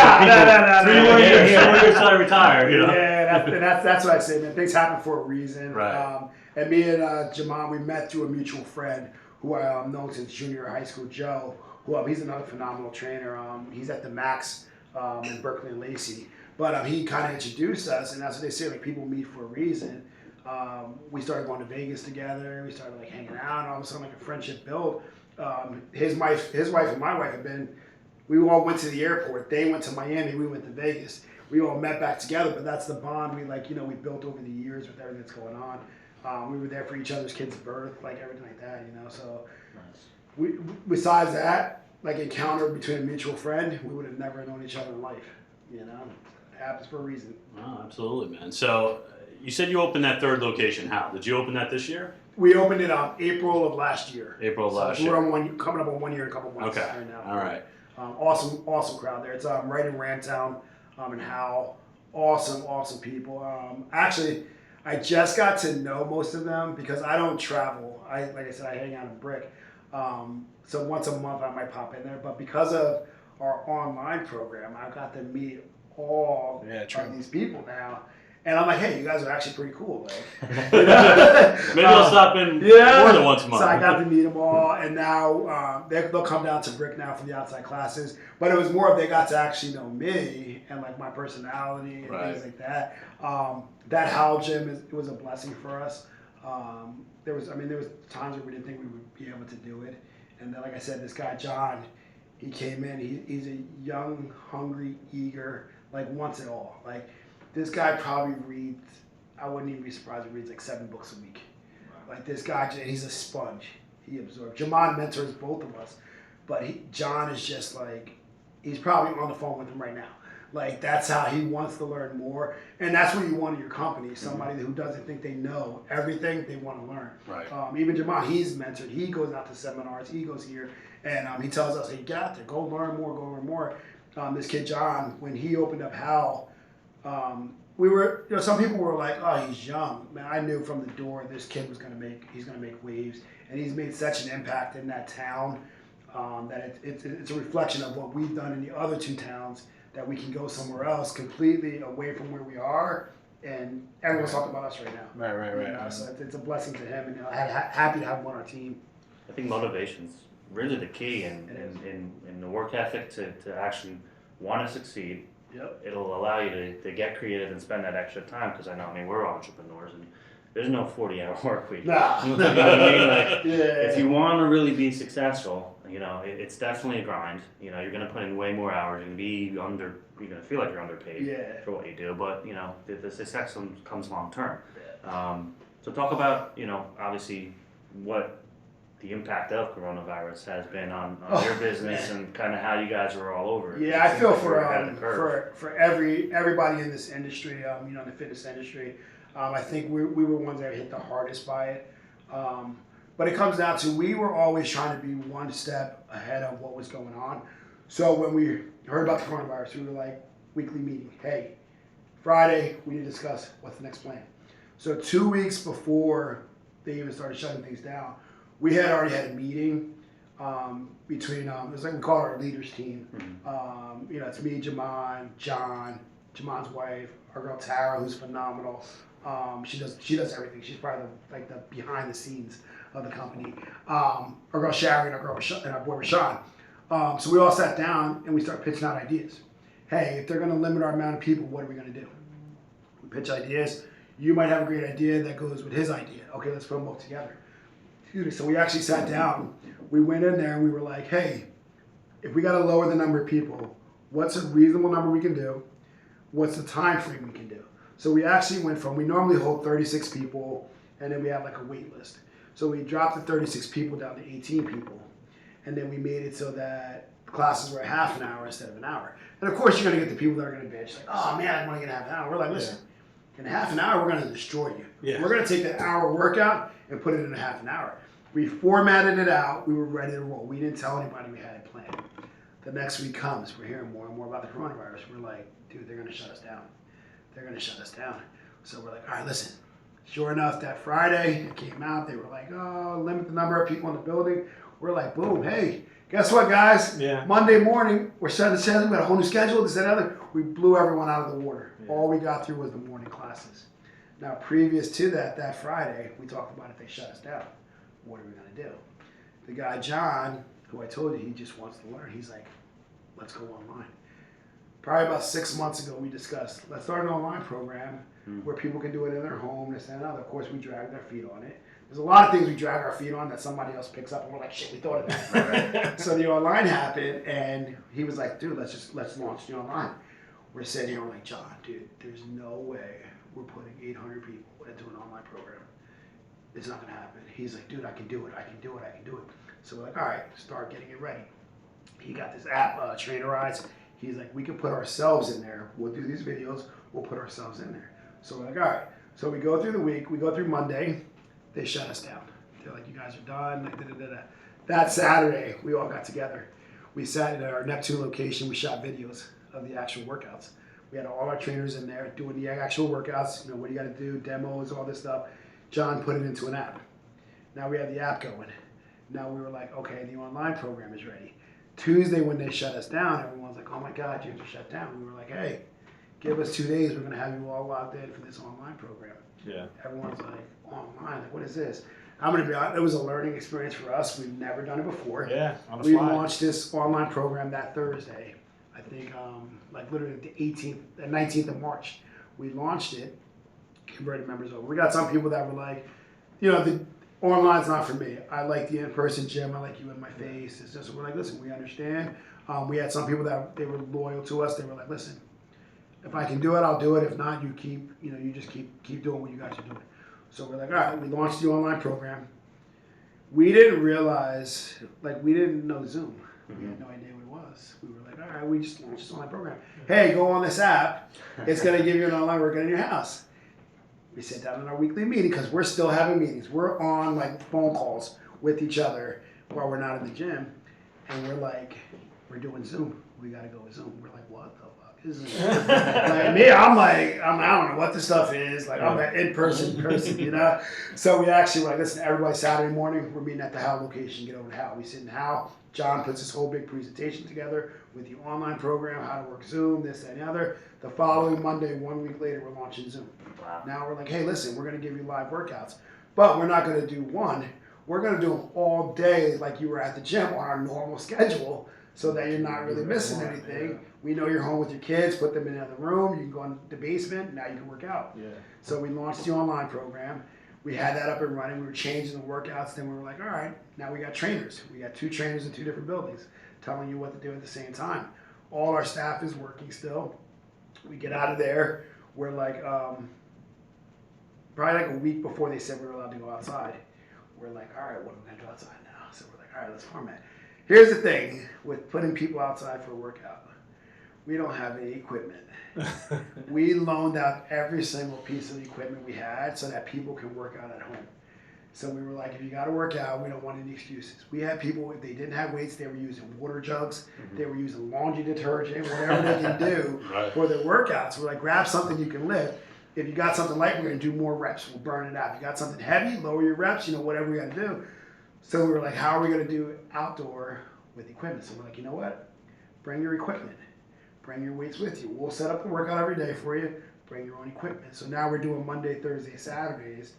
No. 3 more years. 3 more years till I retire. You know. Yeah, that's what I say, man. Things happen for a reason. Right. And me and Jamal, we met through a mutual friend who I known since junior high school, Joe. Who he's another phenomenal trainer. He's at the Max in Berkeley and Lacey. But he kind of introduced us, and that's what they say. Like, people meet for a reason. We started going to Vegas together. We started like hanging out, and all of a sudden, like a friendship built. His wife, and my wife have been. We all went to the airport. They went to Miami. We went to Vegas. We all met back together. But that's the bond we built over the years with everything that's going on. We were there for each other's kids' birth, like everything like that. So we besides that, like encounter between a mutual friend, we would have never known each other in life. It happens for a reason. Oh, absolutely, man. So you said you opened that third location. How did you open that this year? We opened it April of last year. April of last year. We're on coming up on 1 year in a couple months. Okay. Right now. All right. Awesome crowd there. It's right in Rantown, in Howell. Awesome people. Actually, I just got to know most of them because I don't travel. Like I said, I hang out in Brick. So once a month I might pop in there. But because of our online program, I've got to meet all of these people now. And I'm like, hey, you guys are actually pretty cool. Like, Maybe I'll stop in more than once a month. So I got to meet them all, and now they'll come down to Brick now for the outside classes. But it was more of they got to actually know me and like my personality and things like that. That Howell gym it was a blessing for us. There was times where we didn't think we would be able to do it, and then like I said, this guy John, he came in. He's a young, hungry, eager, like wants it all. Like this guy probably reads. I wouldn't even be surprised if he reads like 7 books a week. Wow. Like this guy, he's a sponge. He absorbs. Jamon mentors both of us, but John is just like he's probably on the phone with him right now. Like that's how he wants to learn more, and that's what you want in your company. Somebody who doesn't think they know everything, they want to learn. Right. Even Jamal, he's mentored. He goes out to seminars. He goes here, and he tells us, "Hey, get out there, go learn more." This kid John, when he opened up Howell, we were, some people were like, "Oh, he's young." Man, I knew from the door this kid was gonna make waves, and he's made such an impact in that town that it's a reflection of what we've done in the other 2 towns. That we can go somewhere else completely away from where we are, and everyone's talking about us right now. Right. So it's a blessing to him, and happy to have him on our team. I think motivation's really the key in the work ethic to actually want to succeed. Yep. It'll allow you to get creative and spend that extra time because we're entrepreneurs and there's no 40-hour work week. Nah. You know what I mean? Like, if you want to really be successful, it's definitely a grind. You're going to put in way more hours. You're going to feel like you're underpaid for what you do, but the success comes long term. So talk about obviously what the impact of coronavirus has been on your business and kind of how you guys are all over it. Yeah, I feel like you're ahead of the curve. for everybody in this industry, in the fitness industry, I think we were ones that hit the hardest by it. But it comes down to we were always trying to be one step ahead of what was going on. So when we heard about the coronavirus, we were like, weekly meeting. Hey, Friday, we need to discuss what's the next plan. So 2 weeks before they even started shutting things down, we had already had a meeting between, it was like we call it our leaders team. It's me, Jamon, John, Jamon's wife, our girl Tara, who's phenomenal. She does everything. She's probably the behind the scenes of the company. Our girl Sharon, our boy Rashawn. So we all sat down and we started pitching out ideas. Hey, if they're going to limit our amount of people, what are we going to do? We pitch ideas. You might have a great idea that goes with his idea. Okay, let's put them both together. So we actually sat down. We went in there and we were like, hey, if we got to lower the number of people, what's a reasonable number we can do? What's the time frame we can do? So we actually went from, we normally hold 36 people, and then we have like a wait list. So we dropped the 36 people down to 18 people. And then we made it so that classes were half an hour instead of an hour. And of course, you're going to get the people that are going to bitch, like, oh man, I want to get half an hour. We're like, listen, in half an hour, we're going to destroy you. Yeah. We're going to take that hour workout and put it in a half an hour. We formatted it out. We were ready to roll. We didn't tell anybody we had a plan. The next week comes, we're hearing more and more about the coronavirus. We're like, dude, they're going to shut us down. They're going to shut us down. So we're like, all right, listen. Sure enough, that Friday, it came out. They were like, oh, limit the number of people in the building. We're like, boom, hey, guess what, guys? Yeah. Monday morning, we're shutting the schedule. We got a whole new schedule, this, that, and other. We blew everyone out of the water. Yeah. All we got through was the morning classes. Now, previous to that Friday, we talked about if they shut us down, what are we going to do? The guy, John, who I told you he just wants to learn, he's like, let's go online. Probably about 6 months ago, we discussed, let's start an online program where people can do it in their home, this, that, and other. Of course, we drag their feet on it. There's a lot of things we drag our feet on that somebody else picks up, and we're like, shit, we thought of that. So the online happened, and he was like, dude, let's launch the online. We're sitting here, we're like, John, dude, there's no way we're putting 800 people into an online program. It's not going to happen. He's like, dude, I can do it. So we're like, all right, start getting it ready. He got this app, Trainerize. He's like, we can put ourselves in there. We'll do these videos. We'll put ourselves in there. So we're like, all right. So we go through the week. We go through Monday. They shut us down. They're like, you guys are done. Like, da-da-da-da. That Saturday, we all got together. We sat at our Neptune location. We shot videos of the actual workouts. We had all our trainers in there doing the actual workouts. You know, what do you got to do, demos, all this stuff. John put it into an app. Now we have the app going. Now we were like, okay, the online program is ready. Tuesday, when they shut us down, everyone's like, oh my God, you have to shut down. We were like, hey, give us 2 days. We're going to have you all logged in for this online program. Yeah. Everyone's like, online, like, what is this? I'm going to be honest, it was a learning experience for us. We've never done it before. Yeah, on the fly. We launched this online program that Thursday. I think, like literally the 18th, the 19th of March. We launched it, converted members over. We got some people that were like, you know, the online's not for me. I like the in-person gym. I like you in my face. It's just, we're like, listen, we understand. We had some people that they were loyal to us. They were like, listen, if I can do it, I'll do it. If not, you just keep doing what you guys are doing. So we're like, all right, we launched the online program. We didn't realize, like, we didn't know Zoom. We had no idea what it was. We were like, all right, we just launched this online program. Hey, go on this app. It's going to give you an online workout in your house. We sit down in our weekly meeting because we're still having meetings. We're on like phone calls with each other while we're not in the gym. And we're like, we're doing Zoom. We got to go with Zoom. We're like, what the fuck is this? Like me, I don't know what this stuff is. Like, I'm an in-person person, you know? So we actually were like, listen, everybody Saturday morning, we're meeting at the Howe location. Get over to Howe. We sit in Howe. John puts this whole big presentation together with the online program, how to work Zoom, this, that, and the other. The following Monday, 1 week later, we're launching Zoom. Wow. Now we're like, hey, listen, we're going to give you live workouts. But we're not going to do one. We're going to do them all day like you were at the gym on our normal schedule so that you're not really missing anything. We know you're home with your kids. Put them in another room. You can go in the basement. Now you can work out. Yeah. So we launched the online program. We had that up and running. We were changing the workouts. Then we were like, all right, now we got trainers. We got 2 trainers in 2 different buildings telling you what to do at the same time. All our staff is working still. We get out of there. We're like, probably like a week before they said we were allowed to go outside. we're like, all right, what are we gonna do outside now? So we're like, all right, let's format. Here's the thing with putting people outside for a workout. We don't have any equipment. We loaned out every single piece of equipment we had so that people can work out at home. So we were like, if you got to work out, we don't want any excuses. We had people, if they didn't have weights, they were using water jugs, they were using laundry detergent, whatever they can do for their workouts. We're like, grab something you can lift. If you got something light, we're going to do more reps. We'll burn it out. If you got something heavy, lower your reps, whatever we got to do. So we were like, how are we going to do outdoor with equipment? So we're like, you know what? Bring your equipment. Bring your weights with you. We'll set up the workout every day for you. Bring your own equipment. So now we're doing Monday, Thursday, Saturdays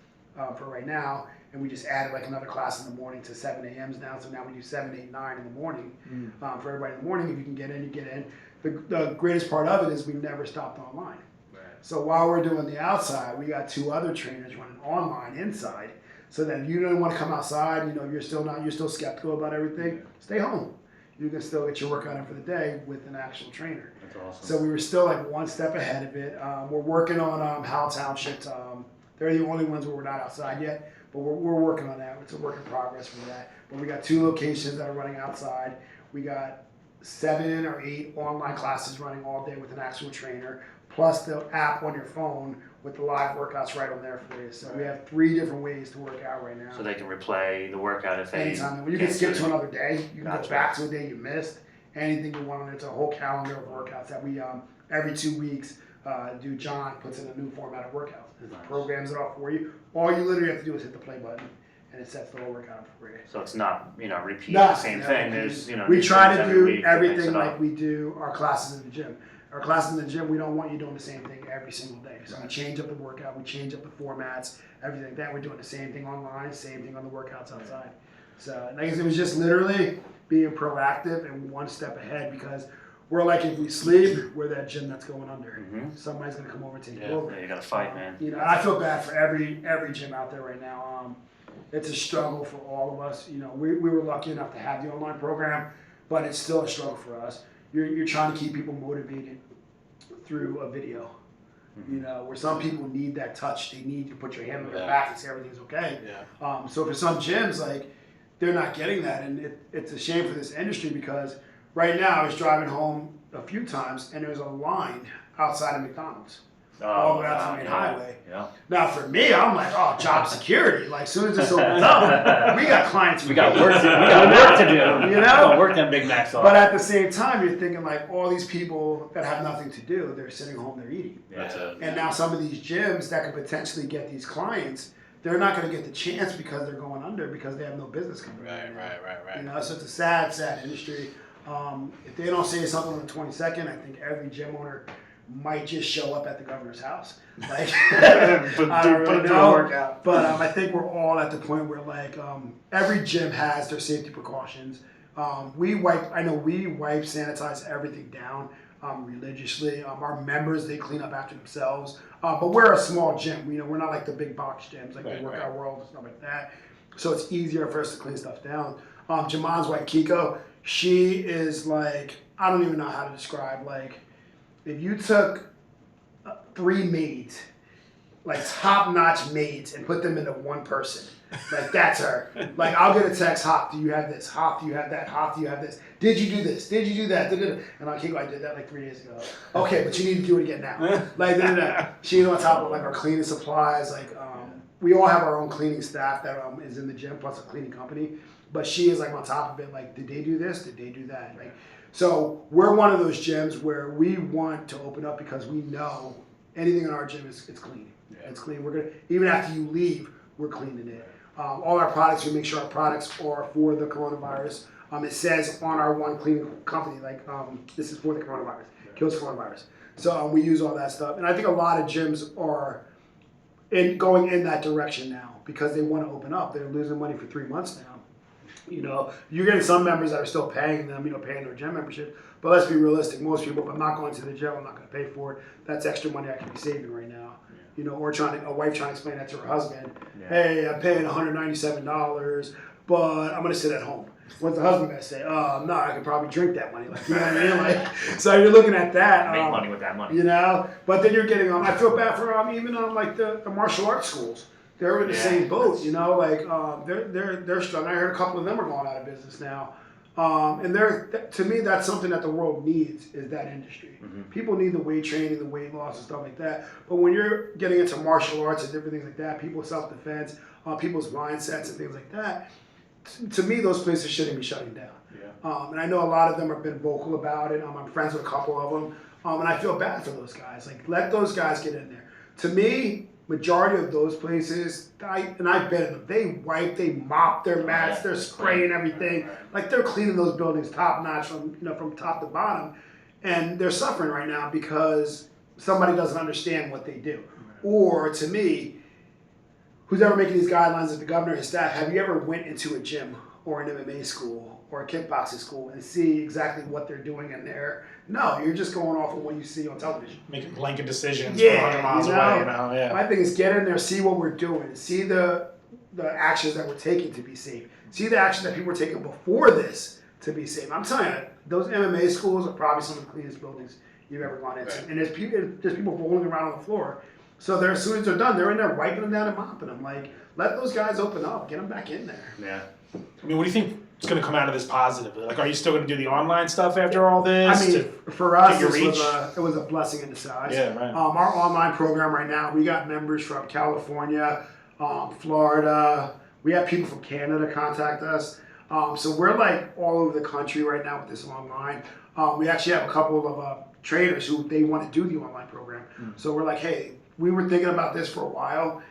for right now. And we just added like another class in the morning to 7 a.m.s now. So now we do 7, 8, 9 in the morning for everybody in the morning. If you can get in, you get in. The greatest part of it is we've never stopped online. Right. So while we're doing the outside, we got 2 other trainers running online inside. So that if you don't want to come outside, you're still skeptical about everything, stay home. You can still get your workout in for the day with an actual trainer. That's awesome. So we were still like one step ahead of it. We're working on Howell Township. They're the only ones where we're not outside yet, but we're working on that. It's a work in progress for that. But we got 2 locations that are running outside. We got 7 or 8 online classes running all day with an actual trainer, plus the app on your phone with the live workouts right on there for you. So we have 3 different ways to work out right now. So they can replay the workout if they... Anytime. You can skip to another day. You can go back to a day you missed. Anything you want. It's a whole calendar of workouts that we, every 2 weeks, John puts in a new format of workouts. It programs it all for you. All you literally have to do is hit the play button, and it sets the whole workout for you. So it's not, repeat the same thing. There's, we try to do everything like we do our classes in the gym. Our classes in the gym, we don't want you doing the same thing every single day. So we change up the workout, we change up the formats, everything like that. We're doing the same thing online, same thing on the workouts outside. So like I said, it was just literally being proactive and one step ahead, because we're like, if we sleep, we're that gym that's going under. Somebody's gonna come over and take over. Yeah, you gotta fight, man. I feel bad for every gym out there right now. It's a struggle for all of us. We were lucky enough to have the online program, but it's still a struggle for us. You're trying to keep people motivated through a video. Where some people need that touch. They need to put your hand on their back and say everything's okay. So for some gyms, like, they're not getting that, and it's a shame for this industry, because right now I was driving home a few times and there's a line outside of McDonald's. All the way out to the main highway. Now for me, I'm like, job security. Like, as soon as this opens up, we got clients. We got work to do. Work them Big Macs off. But at the same time, you're thinking like all these people that have nothing to do, they're sitting home, they're eating. And now some of these gyms that could potentially get these clients, they're not going to get the chance because they're going under, because they have no business coming in. Right. So it's a sad industry. If they don't say something on the 22nd, I think every gym owner might just show up at the governor's house. Like, I don't really know. But I think we're all at the point where like every gym has their safety precautions. We wipe, sanitize everything down religiously. Our members, they clean up after themselves. But we're a small gym. We're not like the big box gyms, like the Workout World and stuff like that. So it's easier for us to clean stuff down. Jamon's wife, Kiko, she is like, I don't even know how to describe, like, if you took 3 maids, like top-notch maids, and put them into one person, like, that's her. Like, I'll get a text, Hop, do you have this? Hop, do you have that? Hop, do you have this? Did you do this? Did you do that? And I'm Kiko, I did that like 3 days ago. Okay, but you need to do it again now. Like, she's on top of like our cleaning supplies. Like, we all have our own cleaning staff that is in the gym, plus a cleaning company. But she is like on top of it. Like, did they do this? Did they do that? Like, so we're one of those gyms where we want to open up because we know anything in our gym it's clean. It's clean. We're gonna, even after you leave, we're cleaning it. All our products, we make sure our products are for the coronavirus. It says on our one cleaning company, like, this is for the coronavirus, kills coronavirus. So we use all that stuff. And I think a lot of gyms are going in that direction now because they want to open up. They're losing money for 3 months now. You're getting some members that are still paying them, paying their gym membership. But let's be realistic. Most people, if I'm not going to the gym, I'm not going to pay for it. That's extra money I could be saving right now. Or a wife trying to explain that to her husband. Hey, I'm paying $197, but I'm going to sit at home. What's the husband going to say? Oh, no, I could probably drink that money. Like, you know what I mean? Like, so you're looking at that. Make money with that money. But then you're getting I feel bad for even like the martial arts schools. they're in the Yeah, same boat, that's- you know, like they're struggling. I heard a couple of them are going out of business now. And to me, that's something that the world needs is that industry. People need the weight training, the weight loss, and stuff like that. But when you're getting into martial arts and different things like that, people's self-defense, people's mindsets and things like that, to me, those places shouldn't be shutting down. And I know a lot of them have been vocal about it. I'm friends with a couple of them. And I feel bad for those guys. Like, let those guys get in there. To me, majority of those places, I've been in them, they wipe, they mop their mats, they're spraying everything. Like, they're cleaning those buildings top notch from top to bottom. And they're suffering right now because somebody doesn't understand what they do. Or, to me, who's ever making these guidelines as the governor and staff, have you ever went into a gym or an MMA school or a kickboxing school and see exactly what they're doing in there? No, you're just going off of what you see on television. Making blanket decisions Yeah, 100 miles you know, away, you know, yeah. My thing is get in there, see what we're doing, see the actions that we're taking to be safe, see the actions that people were taking before this to be safe. I'm telling you, those MMA schools are probably some of the cleanest buildings you've ever gone into. And there's people rolling around on the floor. So as soon as they're done, they're in there wiping them down and mopping them. Like, let those guys open up, get them back in there. Yeah. I mean, what do you think is going to come out of this positively? Like, are you still going to do the online stuff after all this? I mean, for us, your it was a blessing in disguise. Yeah, right. Our online program right now, we got members from California, Florida. We have people from Canada contact us. So we're like all over the country right now with this online. We actually have a couple of trainers who they want to do the online program. So we're like, hey, we were thinking about this for a while.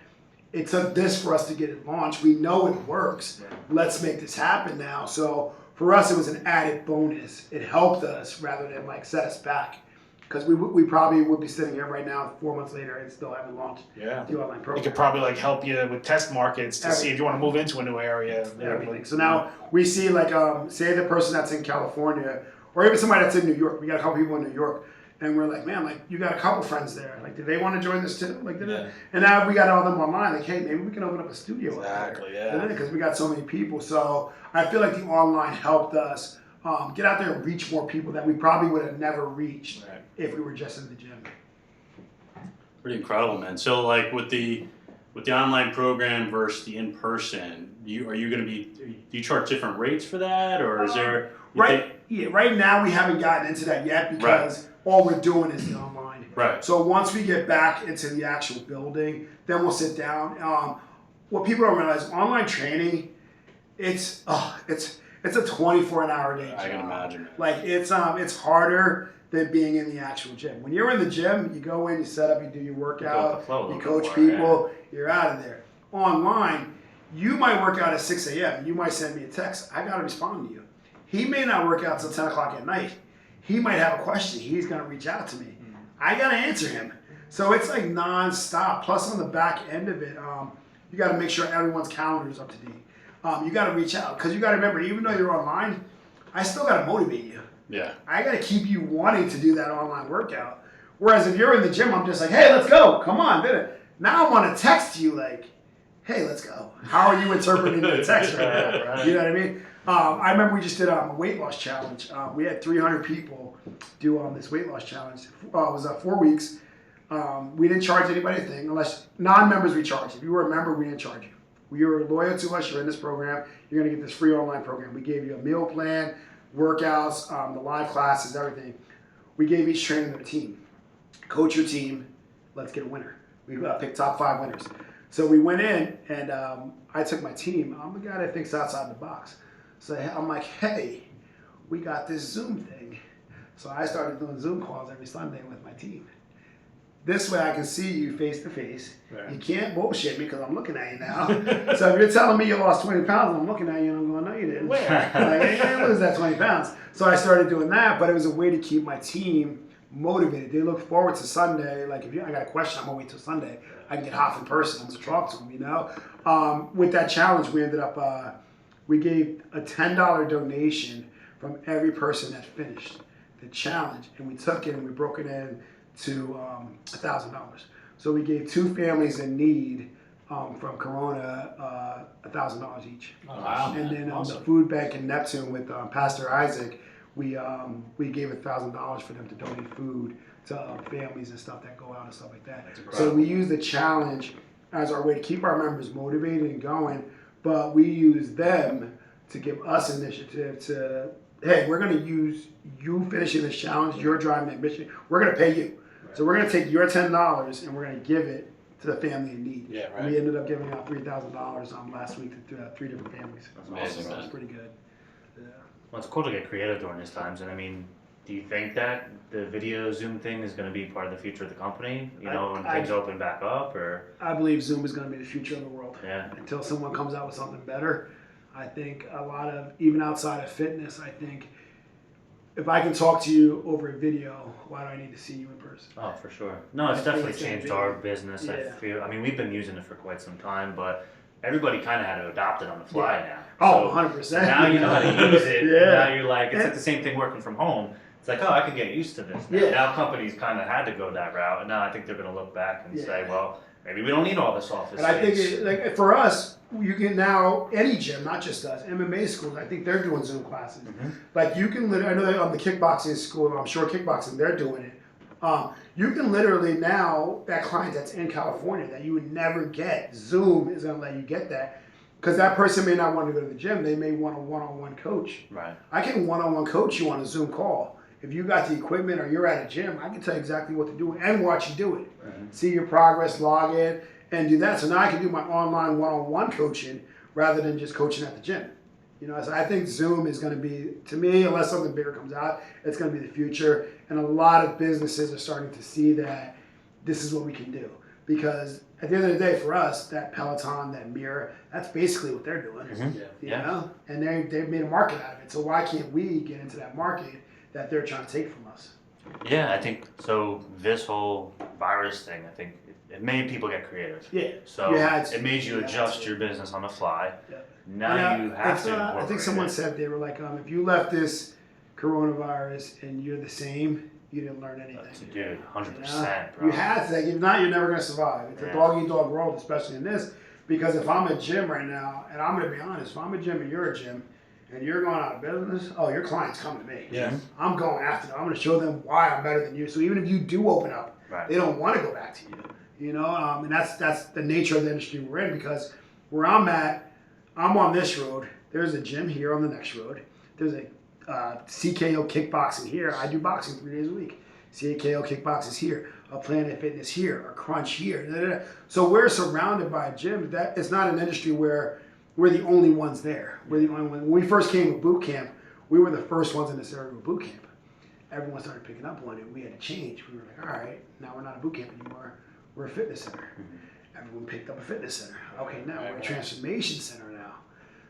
It took this for us to get it launched. We know it works. Let's make this happen now. So for us, it was an added bonus. It helped us rather than like set us back. Because we probably would be sitting here right now 4 months later and still haven't launched the online program. It could probably like help you with test markets to see if you want to move into a new area. Everything. So now we see like, say the person that's in California or even somebody that's in New York. We got a couple people in New York. And we're like, man, like, you got a couple friends there. Like, do they want to join this too? Like, and now we got all them online. Like, hey, maybe we can open up a studio. Exactly, yeah. Because we got so many people. So I feel like the online helped us get out there and reach more people that we probably would have never reached if we were just in the gym. Pretty incredible, man. So, like, with the online program versus the in person, are you going to be? Do you charge different rates for that, or is there? Right now we haven't gotten into that yet because all we're doing is the online. Right. So once we get back into the actual building, then we'll sit down. What people don't realize, online training, it's a 24-hour day job. I can imagine. Like it's harder than being in the actual gym. When you're in the gym, you go in, you set up, you do your workout, you coach people, you're out of there. Online, you might work out at 6 a.m. You might send me a text. I got to respond to you. He may not work out till 10 o'clock at night. He might have a question. He's going to reach out to me. I got to answer him. So it's like nonstop. Plus on the back end of it, you got to make sure everyone's calendar is up to date. You got to reach out because you got to remember, even though you're online, I still got to motivate you. Yeah. I got to keep you wanting to do that online workout. Whereas if you're in the gym, I'm just like, hey, let's go. Come on. Now I want to text you like, hey, let's go. How are you interpreting the text right now? Right. You know what I mean? I remember we just did a weight loss challenge. We had 300 people do this weight loss challenge. It was 4 weeks. We didn't charge anybody anything unless non-members we charged. If you were a member, we didn't charge you. You're loyal to us. You're in this program. You're going to get this free online program. We gave you a meal plan, workouts, the live classes, everything. We gave each trainer their team. Coach your team. Let's get a winner. We picked top 5 winners. So we went in, and I took my team. I'm the guy that thinks outside the box. So I'm like, hey, we got this Zoom thing. So I started doing Zoom calls every Sunday with my team. This way I can see you face to face. You can't bullshit me because I'm looking at you now. So if you're telling me you lost 20 pounds, I'm looking at you and I'm going, no, you didn't. Where? Like, you didn't lose that 20 pounds. So I started doing that, but it was a way to keep my team motivated. They look forward to Sunday. Like if I got a question, I'm going to wait till Sunday. I can get Hoff in person and talk to them, you know. With that challenge, we ended up, we gave a $10 donation from every person that finished the challenge. And we took it and we broke it in to $1,000. So we gave 2 families in need from Corona $1,000 each. Oh, wow. And then Awesome. the food bank in Neptune with Pastor Isaac, we gave $1,000 for them to donate food to families and stuff that go out and stuff like that. So we use the challenge as our way to keep our members motivated and going, but we use them to give us initiative to, hey, we're going to use you finishing this challenge, you're driving that mission, we're going to pay you. So we're going to take your $10 and we're going to give it to the family in need. Yeah, right. And we ended up giving out $3,000 last week to 3 different families. That's amazing, So man. it's pretty good. Yeah. Well, it's cool to get creative during these times, and I mean, do you think that the video Zoom thing is going to be part of the future of the company? You know, when things open back up, or I believe Zoom is going to be the future of the world. yeah, Until someone comes out with something better. I think a lot of, even outside of fitness, I think if I can talk to you over a video, why do I need to see you in person? oh for sure. No, it's I think definitely it's gonna changed be- our business. I yeah. feel. I mean, we've been using it for quite some time, but everybody kind of had to adopt it on the fly now. Oh, So 100%. now you know how to use it. Yeah. Now you're like, it's like the same thing working from home. It's like, oh, I could get used to this. Now, Yeah. now companies kind of had to go that route, and now I think they're going to look back and Yeah. say, well, maybe we don't need all this office And I think, space. like for us, you can now, any gym, not just us, MMA schools, I think they're doing Zoom classes. Mhm. Like you can literally, I know that on the kickboxing school, I'm sure kickboxing, they're doing it. You can literally now, that client that's in California that you would never get, Zoom is going to let you get that. Because that person may not want to go to the gym, they may want a one-on-one coach. Right. I can one-on-one coach you on a Zoom call. If you got the equipment or you're at a gym, I can tell you exactly what to do and watch you do it. See your progress, log in, and do that. So now I can do my online one-on-one coaching rather than just coaching at the gym. You know, so I think Zoom is going to be, to me, unless something bigger comes out, it's going to be the future. And a lot of businesses are starting to see that this is what we can do. Because at the end of the day, for us, that Peloton, that mirror, that's basically what they're doing. Mhm. You Yeah. know? And they've made a market out of it. So why can't we get into that market that they're trying to take from us? Yeah, I think so. This whole virus thing, I think it made people get creative. Yeah. So Yeah, it's- it made you yeah, adjust it's- your business on the fly. Yeah. Now Yeah, you have it's, to. I think incorporate someone it. said, they were like, if you left this coronavirus and you're the same, you didn't learn anything. Dude, 100%, You know? bro. You had to. If not, you're never going to survive. It's a Yeah. dog-eat-dog world, especially in this. Because if I'm a gym right now, and I'm going to be honest, if I'm a gym and you're a gym, and you're going out of business, oh, your client's coming to me. Yeah. I'm going after them. I'm going to show them why I'm better than you. So even if you do open up, Right. they don't want to go back to you. You know, and that's the nature of the industry we're in. Because where I'm at, I'm on this road. There's a gym here on the next road. There's a CKO kickboxing here. I do boxing 3 days a week. CKO kickboxing is here. A Planet Fitness here. A Crunch here. Da, da, da. So we're surrounded by gyms. That it's not an industry where we're the only ones there. We're the only ones. When we first came with boot camp, we were the first ones in this area with boot camp. Everyone started picking up on it. We had to change. We were like, all right, now we're not a boot camp anymore. We're a fitness center. Everyone picked up a fitness center. Okay, now we're a transformation center now.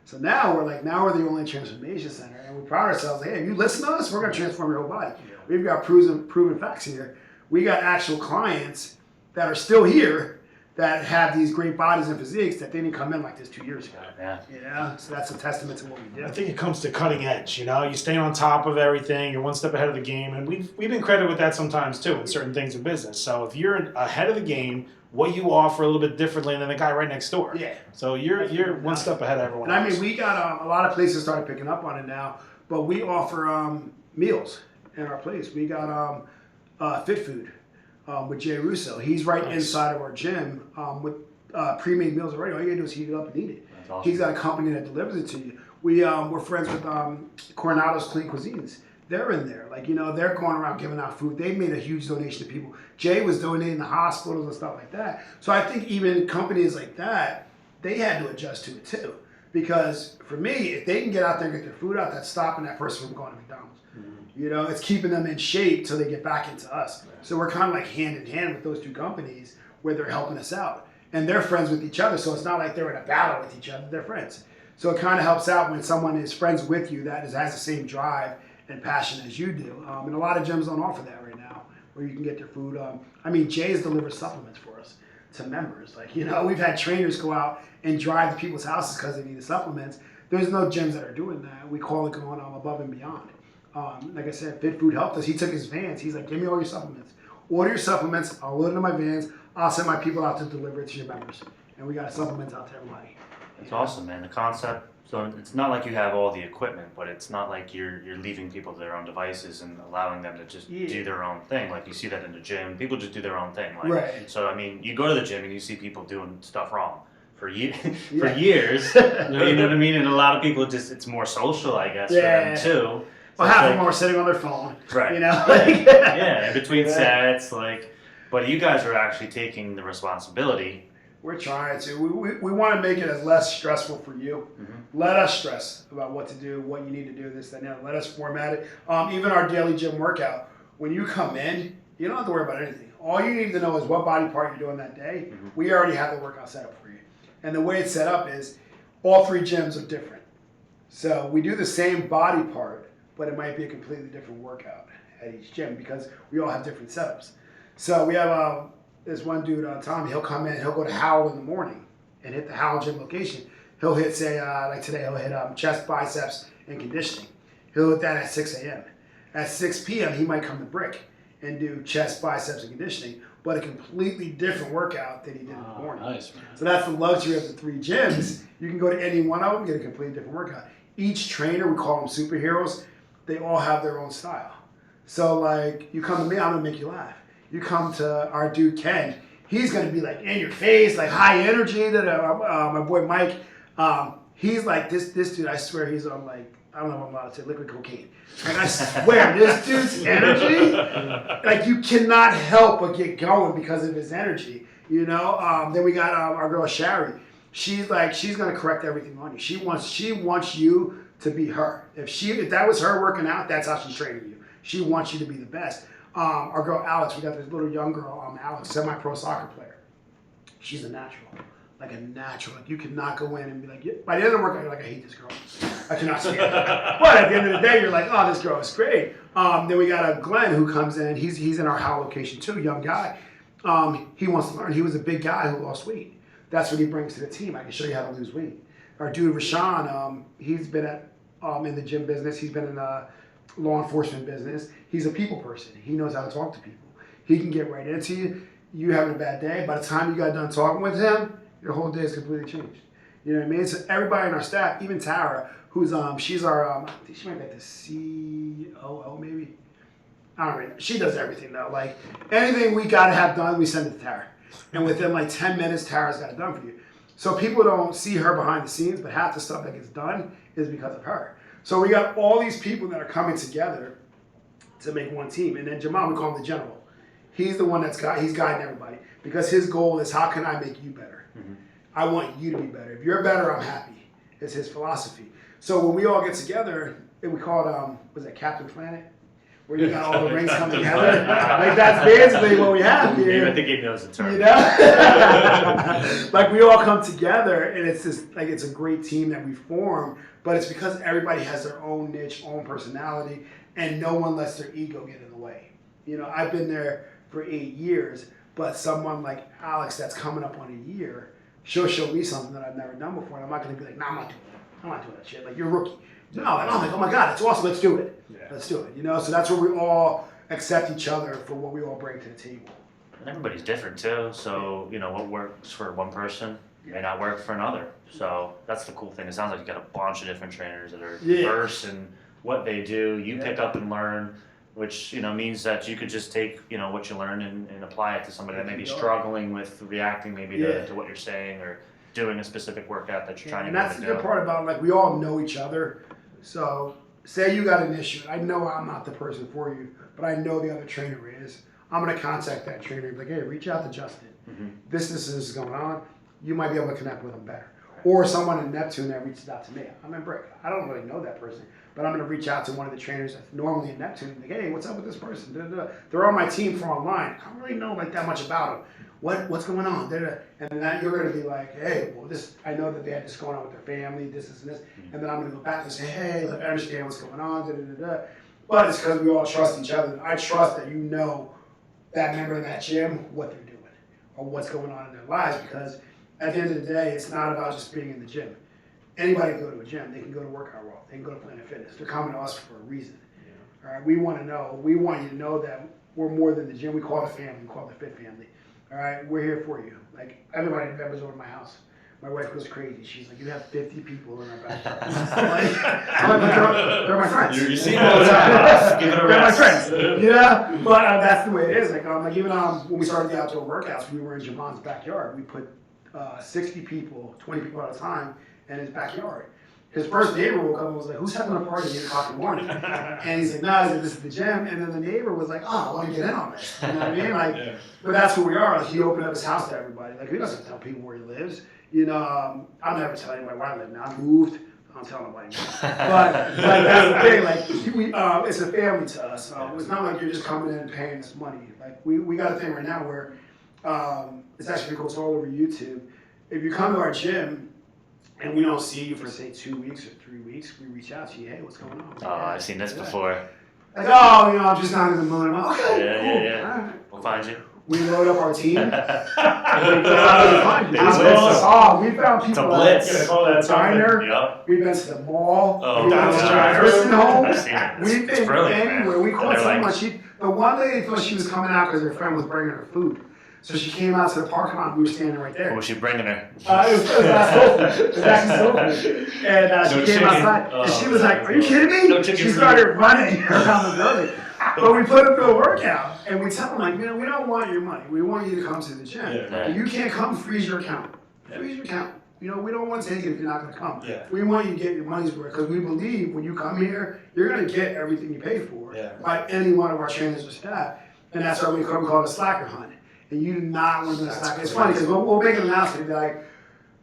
So now we're the only transformation center, and we pride ourselves. Hey, if you listen to us, we're going to transform your whole body. We've got proven facts here. We got actual clients that are still here that have these great bodies and physiques that they didn't come in like this 2 years ago. Yeah. Yeah, so that's a testament to what we I do. think it comes to cutting edge. You know, you stay on top of everything. You're one step ahead of the game, and we've been credited with that sometimes too in certain things in business. So if you're ahead of the game, what you offer a little bit differently than the guy right next door. Yeah. So you're one step ahead of everyone And I else. mean, we got a lot of places started picking up on it now, but we offer meals in our place. We got Fit Food with Jay Russo. He's right inside of our gym with pre-made meals already. All you gotta do is heat it up and eat it. That's awesome. He's got a company that delivers it to you. We're friends with Coronado's Clean Cuisines. They're in there. Like, you know, they're going around giving out food. They made a huge donation to people. Jay was donating to hospitals and stuff like that. So I think even companies like that, they had to adjust to it too. Because for me, if they can get out there and get their food out, that's stopping that person from going to McDonald's. You know, it's keeping them in shape till they get back into us. So we're kind of like hand in hand with those two companies where they're helping us out. And they're friends with each other, so it's not like they're in a battle with each other. They're friends. So it kind of helps out when someone is friends with you that has the same drive and passion as you do. And a lot of gyms don't offer that right now, where you can get their food. I mean, Jay's delivers supplements for us to members. Like, you know, we've had trainers go out and drive to people's houses because they need the supplements. There's no gyms that are doing that. We call it going above and beyond. Like I said, Fit Food helped us. He took his vans. He's like, give me all your supplements. Order your supplements. I'll load it in my vans. I'll send my people out to deliver it to your members. And we got supplements out to everybody. It's awesome, man. The concept So it's not like you have all the equipment, but it's not like you're leaving people to their own devices and allowing them to just do their own thing. Like you see that in the gym, people just do their own thing. Like, Right. So I mean, you go to the gym and you see people doing stuff wrong for for years. You know what I mean? And a lot of people it's more social, I guess, for them too. So well, half of them are sitting on their phone. Right. You know. Yeah. In between sets, like. But you guys are actually taking the responsibility. We're trying to. We want to make it as less stressful for you. Let us stress about what to do, what you need to do, this, that, and that. Let us format it. Even our daily gym workout, when you come in, you don't have to worry about anything. All you need to know is what body part you're doing that day. We already have the workout set up for you. And the way it's set up is all 3 gyms are different. So we do the same body part, but it might be a completely different workout at each gym because we all have different setups. So we have this one dude, Tom, he'll come in, he'll go to Howell in the morning and hit the Howell gym location. He'll hit, say, like today, he'll hit chest, biceps, and conditioning. He'll hit that at 6 a.m. At 6 p.m., he might come to Brick and do chest, biceps, and conditioning, but a completely different workout than he did in the morning. Nice, man. So that's the luxury of the 3 gyms. You can go to any one of them, get a completely different workout. Each trainer, we call them superheroes, they all have their own style. So, like, you come to me, I'm going to make you laugh. You come to our dude Ken, he's gonna be like in your face, like high energy. My boy Mike, he's like this dude. I swear he's on like I don't know what I'm allowed to say, liquid cocaine. Like I swear, this dude's energy, like you cannot help but get going because of his energy. You know. Then we got our girl Shari. She's gonna correct everything on you. She wants you to be her. If that was her working out, that's how she's training you. She wants you to be the best. Our girl Alex, we got this little young girl, Alex, semi-pro soccer player. She's a natural, like a natural. Like you cannot go in and be like, by the end of the workout, you're like, I hate this girl. I cannot stand her. But at the end of the day, you're like, oh, this girl is great. Then we got a Glenn who comes in. He's in our Howell location too, young guy. He wants to learn. He was a big guy who lost weight. That's what he brings to the team. I can show you how to lose weight. Our dude Rashawn, he's been in the gym business. He's been in the law enforcement business. He's a people person. He knows how to talk to people. He can get right into you. You having a bad day, by the time you got done talking with him, your whole day is completely changed. You know what I mean? So everybody in our staff, even Tara, who's she's our I think she might be the COO maybe. I don't know. She does everything though. Like anything we gotta have done, we send it to Tara. And within like 10 minutes, Tara's got it done for you. So people don't see her behind the scenes, but half the stuff that gets done is because of her. So we got all these people that are coming together to make one team. And then Jamal, we call him the general. He's the one he's guiding everybody. Because his goal is, how can I make you better? I want you to be better. If you're better, I'm happy. It's his philosophy. So when we all get together, and we call it, was that Captain Planet? Where you got all the rings come together. Like that's basically what we have here. I think he knows the term. You know? Like we all come together and it's just like it's a great team that we form, but it's because everybody has their own niche, own personality, and no one lets their ego get in the way. You know, I've been there for 8 years, but someone like Alex that's coming up on a year, she'll show me something that I've never done before, and I'm not gonna be like, no, I'm not doing it. I'm not doing that shit. Like you're a rookie. No, like, I'm like, oh my God, it's awesome, let's do it. Yeah. Let's do it. You know, so that's where we all accept each other for what we all bring to the table. Everybody's different too, so you know what works for one person may not work for another. So that's the cool thing. It sounds like you got a bunch of different trainers that are diverse in what they do. You pick up and learn, which you know means that you could just take you know what you learn and apply it to somebody that may be struggling with reacting maybe to what you're saying or doing a specific workout that you're trying to do. And that's the good part about like we all know each other. So say you got an issue. I know I'm not the person for you, but I know the other trainer is. I'm going to contact that trainer and be like, hey, reach out to Justin. This is going on. You might be able to connect with him better. Or someone in Neptune that reaches out to me. I'm in Brick. I don't really know that person, but I'm going to reach out to one of the trainers that's normally in Neptune and be like, hey, what's up with this person? They're on my team for online. I don't really know like that much about them. What's going on? And then you're going to be like, hey, well, I know that they had this going on with their family, this and this. And then I'm going to go back and say, hey, look, I understand what's going on. But it's because we all trust each other. I trust that you know that member of that gym, what they're doing or what's going on in their lives. Because at the end of the day, it's not about just being in the gym. Anybody can go to a gym. They can go to Workout World. They can go to Planet Fitness. They're coming to us for a reason. All right, we want you to know that we're more than the gym. We call it a family. We call it the Fit Family. All right, we're here for you. Like everybody members over to my house. My wife goes crazy. She's like, you have 50 people in our backyard. I'm like, they're my friends. You see those off. Give it a They're my rest. friends. Yeah, but that's the way it is. Like even when we started the outdoor workouts, we were in Jamon's backyard. We put 60 people, 20 people at a time in his backyard. His first neighbor woke up and was like, who's having a party at 8 o'clock in the morning? And he's like, no, nah, this is the gym. And then the neighbor was like, oh, I want to get in on this. You know what I mean? Like, but that's who we are. Like, he opened up his house to everybody. Like, he doesn't tell people where he lives. You know, I'll never tell anybody where I live now. I moved. I don't tell nobody now. But that's the thing. Like, it's a family to us. It's not like you're just coming in and paying us money. Like, we got a thing right now where it's actually cool. It's all over YouTube. If you come to our gym, and we don't see you for, say, 2 weeks or 3 weeks, we reach out to you, hey, what's going on? Oh, I've seen this before. Like, oh, you know, I'm just not in the mood. I'm like, okay, Yeah. All right. We'll find you. We load up our team. We found people at the diner. Yep. We've been to the mall. Oh, We've been to yeah. nursing home. I've seen it. We've been anywhere. We caught They're so like- much. The one lady thought she was coming out because her friend was bringing her food. So she came out to the parking lot and we were standing right there. What was she bringing her? It was actually Sophie. And she came outside and she was like, are you kidding me? No chicken She for started you. running around the building. But we put them through a workout and we tell them, like, you know, we don't want your money. We want you to come to the gym. Yeah. You can't come, freeze your account. Freeze your account. You know, we don't want to take it if you're not going to come. Yeah. We want you to get your money's worth because we believe when you come here, you're going to get everything you pay for by any one of our trainers or staff. And that's why we call it a slacker hunt. And you do not want to be a slacker. It's funny because we'll make an announcement and be like,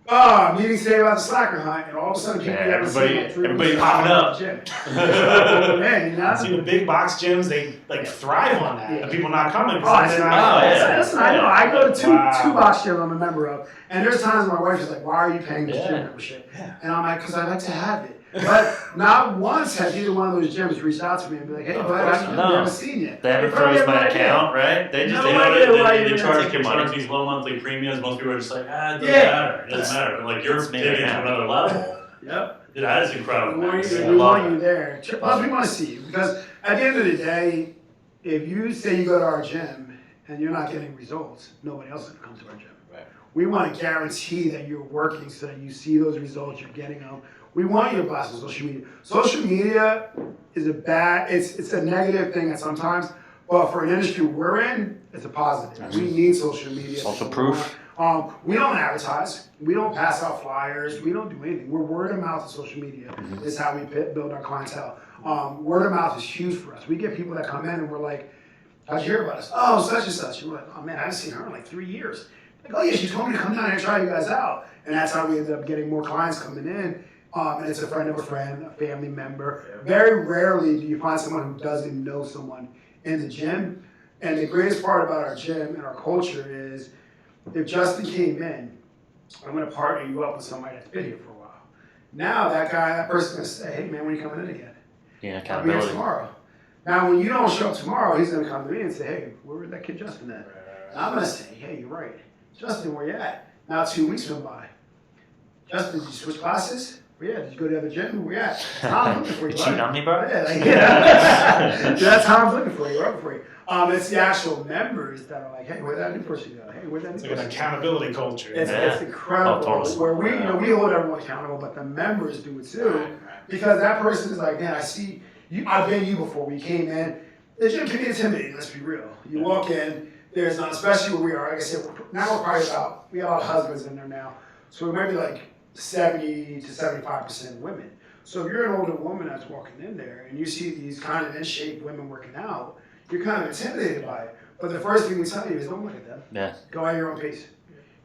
oh, meeting today about the slacker hunt, and all of a sudden people haven't seen it. Everybody popping up. Gym. Man, you know? See the big box gyms, they like thrive on that. The people not coming. Oh, it's not. Listen, I know. I go to two box gyms I'm a member of, and there's times my wife is like, "Why are you paying this gym membership?" And I'm like, "Because I like to have it." But not once has either one of those gyms reached out to me and be like, "Hey, bud, I haven't seen you." They haven't froze my account, right? They just they charge these low monthly premiums. Most people are just like, it doesn't matter. It doesn't matter. Like you're taking it to another level. Yep. That is incredible. We want you there. Plus, we want to see you because at the end of the day, if you say you go to our gym and you're not getting results, nobody else is going to come to our gym. Right. We want to guarantee that you're working so that you see those results, you're getting them. We want you to blast on social media. Social media is it's a negative thing at sometimes, but for an industry we're in, it's a positive. We need social media. Social proof. We don't advertise. We don't pass out flyers. We don't do anything. We're word of mouth and social media is how we build our clientele. Word of mouth is huge for us. We get people that come in and we're like, how'd you hear about us? Oh, such and such. And we're like, oh man, I haven't seen her in like 3 years. Like, oh yeah, she told me to come down here and try you guys out. And that's how we ended up getting more clients coming in. And it's a friend of a friend, a family member. Very rarely do you find someone who doesn't know someone in the gym. And the greatest part about our gym and our culture is if Justin came in, I'm going to partner you up with somebody that's been here for a while. Now that person's going to say, hey man, when are you coming in again? Yeah, I'll be accountability. here tomorrow. Now when you don't show up tomorrow, he's going to come to me and say, hey, where's that kid Justin at? And I'm going to say, hey, you're right. Justin, where you at? Now 2 weeks went by. Justin, did you switch classes? Well, yeah, did you go to the other gym? Where you at? Tom's looking for you. You cheating on me, bro? Yeah. That's Tom's looking for you. We're looking for you. It's the actual members that are like, hey, where'd that new person go? Hey, where'd that new It's person like an go? accountability culture. It's incredible. Oh, totally. Where we hold everyone accountable, but the members do it too. Because that person is like, man, I see you. I've been you before. We came in. The gym can be intimidating. Let's be real. You walk in. There's not, especially where we are. Like I said, now we're probably we got a lot of husbands in there now, so we might be like 70 to 75% women. So if you're an older woman that's walking in there and you see these kind of in shape women working out, you're kind of intimidated by it. But the first thing we tell you is don't look at them. Yeah. Go at your own pace.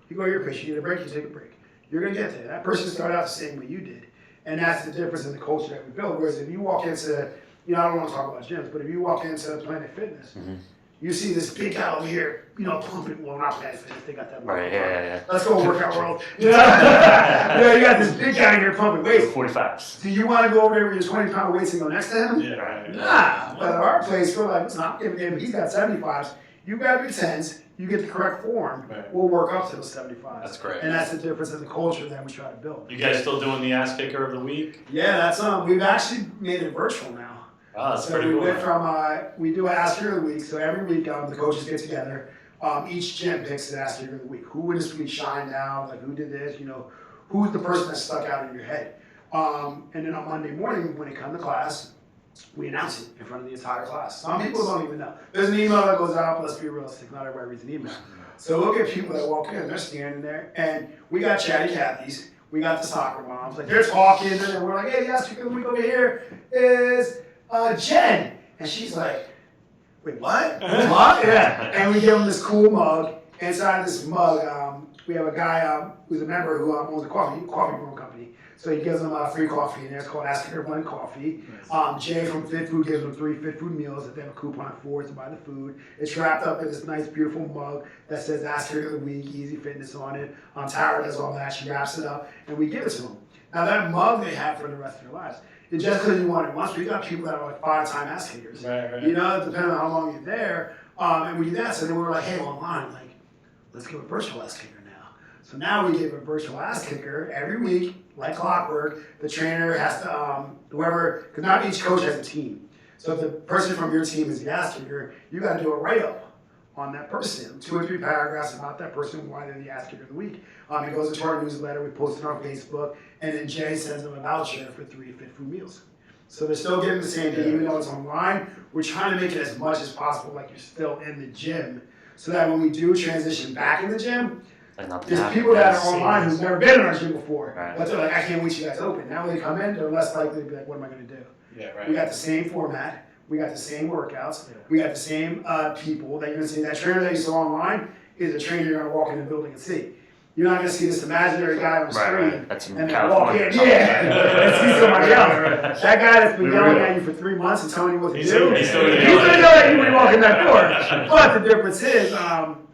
You go at your pace. You get a break, you take a break. You're going to get there. That person started out the same way you did. And that's the difference in the culture that we build. Whereas if you walk into, I don't want to talk about gyms, but if you walk into Planet Fitness, you see this big guy over here, pumping. Well, not Planet Fitness. They got that. Right, yeah. Let's go workout world. Yeah, you got this big guy here pumping weights. 45s. Do you want to go over there with your 20-pound weights and go next to him? Yeah, right. Nah. But at our place, we're like, listen, I'm giving him. He's got 75s. You grab your 10s. You get the correct form. Right. We'll work up to those 75s. That's great. And that's the difference in the culture that we try to build. You guys still doing the ass kicker of the week? Yeah, that's we've actually made it virtual now. Oh, that's So pretty we cool. went from we do an Ask Hero of the Week. So every week the coaches get together. Each gym picks an ass kicker of the week. Who would this week shine now? Like who did this? You know, who's the person that stuck out in your head? And then on Monday morning when they come to class, we announce it in front of the entire class. Some people don't even know. There's an email that goes out, but let's be realistic, not everybody reads an email. So we'll get people that walk in, they're standing there, and we got chatty Cathys, we got the soccer moms, like they're talking, and we're like, hey, the ass kicker of the week over here is Jen. And she's like, wait, what? What? Yeah. And we give them this cool mug. Inside this mug, we have a guy who's a member who owns a coffee brewing company. So he gives them free coffee in there. It's called Ask Kicker Blend Coffee. Jay from Fit Food gives them 3 Fit Food meals that they have a coupon for to buy the food. It's wrapped up in this nice, beautiful mug that says Ask Kicker of the Week, EZE Fitness on it. Tara does all that. She wraps it up, and we give it to them. Now, that mug they have for the rest of their lives. And just because you want it once, we got people that are like 5-time ass kickers. Right. You know, depending on how long you're there. And we do that. So then we were like, hey, online, like, let's give a virtual ass kicker now. So now we give a virtual ass kicker every week, like clockwork. The trainer has to, whoever, because not each coach has a team. So if the person from your team is the ass kicker, you got to do a write-up on that person, 2 or 3 paragraphs about that person, why they're the ass kicker of the week. It goes into our newsletter, we post it on Facebook, and then Jay sends them a voucher for 3 Fit Food meals. So they're still getting the same thing, even though it's online. We're trying to make it as much as possible like you're still in the gym, so that when we do transition back in the gym, there's people that are online who've never been in our gym before, but they're like, I can't wait till you guys open. Now when they come in, they're less likely to be like, what am I going to do? Yeah, right. We got the same format. We got the same workouts. We got the same people that you're going to see. That trainer that you saw online is a trainer you're going to walk in the building and see. You're not going to see this imaginary guy on the screen That's in and then California walk in. And see somebody else. That guy that's been yelling at you for 3 months and telling you what to do, he's going to yell at you when you walk in that door. But the difference is,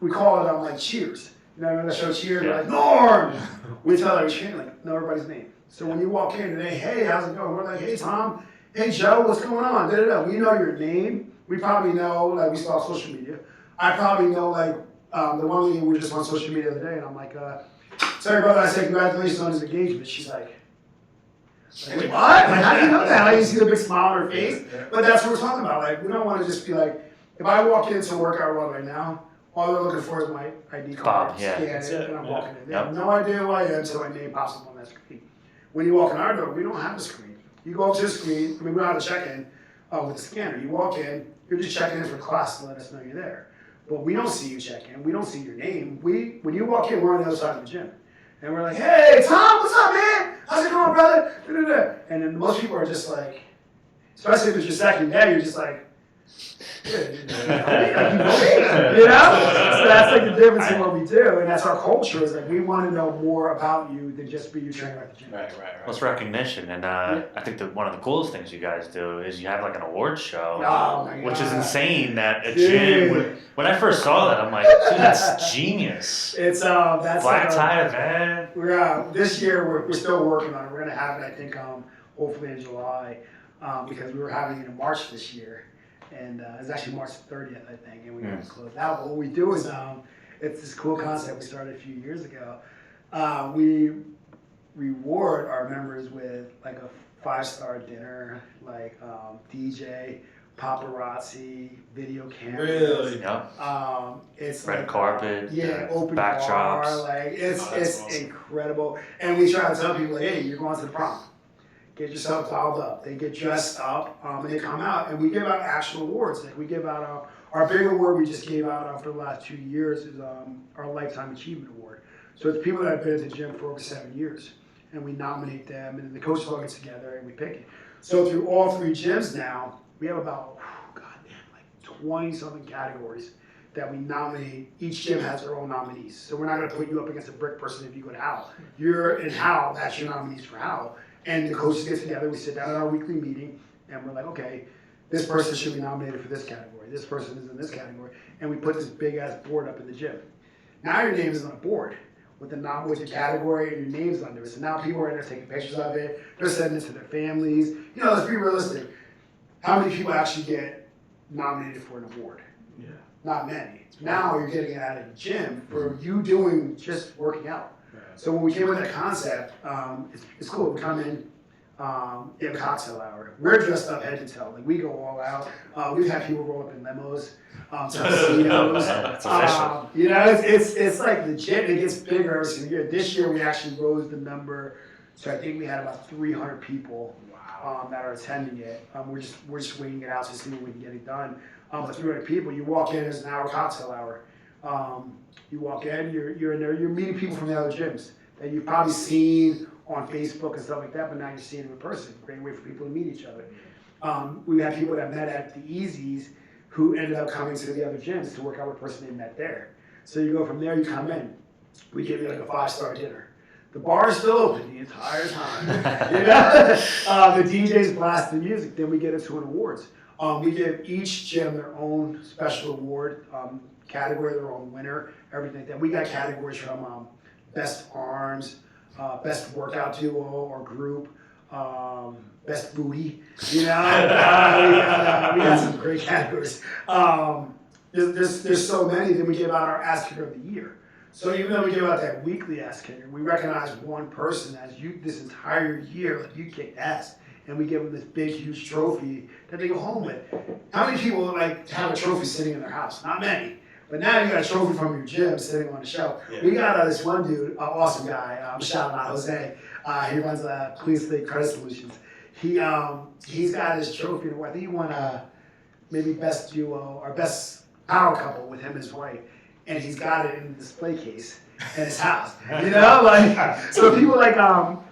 we call it like cheers. You know, when the show cheers, we're like, Norm! We tell every trainer, like, know everybody's name. So when you walk in today, hey, how's it going? We're like, hey, Tom. Hey, Joe, what's going on? Da-da-da. We know your name. We probably know, like, we saw social media. I probably know, like, the one lady we were just on social media the other day, and I'm like, tell your brother I said congratulations on his engagement. She's like wait, what? Like, how do you know that? Like, you see the big smile on her face? But that's what we're talking about. Like, we don't want to just be like, if I walk into a workout world right now, all they're looking for is my ID card. Scan it, and I'm walking in. They have no idea who I am until my name pops up on that screen. When you walk in our door, we don't have a screen. You go up to the screen, we don't have a check-in with the scanner. You walk in, you're just checking in for class to let us know you're there. But we don't see you check in. We don't see your name. When you walk in, we're on the other side of the gym. And we're like, hey, Tom, what's up, man? How's it going, brother? Da-da-da. And then most people are just like, especially if it's your second day, you're just like, you know? So that's like the difference in what we do, and that's our culture, is like we want to know more about you than just be your trainer at the gym. Right. Well, it's recognition, and I think that one of the coolest things you guys do is you have like an awards show, which is insane that a gym, when I first saw that, I'm like, dude, that's genius. It's that's black tie event. We're this year we're still working on it. We're gonna have it, I think, hopefully in July, because we were having it in March this year. And it's actually March 30th, I think, and we got to close out. But what we do is, it's this cool concept we started a few years ago. We reward our members with like a 5-star dinner, like DJ, paparazzi, video cameras. Really? Yep. It's red like, carpet. Open backdrops. bar. Like it's awesome. Incredible. And we try to tell people, like, hey, you're going to the prom. Get yourself dialed up. They get dressed up, and they come out, and we give out actual awards. Like we give out our big award we just gave out after the last 2 years is our Lifetime Achievement Award. So it's people that have been at the gym for over 7 years, and we nominate them, and then the coaches all get together and we pick it. So through all 3 gyms now, we have about 20-something categories that we nominate. Each gym has their own nominees. So we're not going to put you up against a brick person if you go to Howell. You're in Howell, that's your nominees for Howell. And the coaches get together, we sit down at our weekly meeting, and we're like, okay, this person should be nominated for this category. This person is in this category. And we put this big-ass board up in the gym. Now your name is on a board with the category and your name's under it. So now people are in there taking pictures of it. They're sending it to their families. You know, let's be realistic. How many people actually get nominated for an award? Yeah. Not many. Now you're getting it out of the gym for you doing just working out. So when we came with that concept, it's cool. We come in, in cocktail hour. We're dressed up head to toe. Like we go all out. We've had people roll up in limos, tuxedos. That's official. You know, it's like legit. It gets bigger every single year. This year we actually rose the number, so I think we had about 300 people that are attending it. We're just waiting it out to see when we can get it done. But 300 people. You walk in, it's an hour cocktail hour. You walk in, you're in there, you're meeting people from the other gyms that you've probably seen on Facebook and stuff like that, but now you're seeing them in person. Great way for people to meet each other. We had people that met at the EZE's who ended up coming to the other gyms to work out with the person they met there. So you go from there, you come in. We give you like a 5-star dinner. The bar is still open the entire time. You know? The DJs blast the music. Then we get into an awards. We give each gym their own special award category, their own winner, everything like that. We got categories from best arms, best workout duo or group, best booty. You know, we got some great categories. There's so many. Then we give out our ass kicker of the year. So even though we give out that weekly ass kicker, we recognize one person as you this entire year, like you kicked ass. And we give them this big, huge trophy that they go home with. How many people like have a trophy sitting in their house? Not many. But now you got a trophy from your gym sitting on the shelf. Yeah. We got this one dude, awesome guy. Shout out Jose. He runs Clean Slate Credit Solutions. He's got his trophy. I think he won maybe best duo or best power couple with him and his wife. And he's got it in a display case in his house. You know, like so people like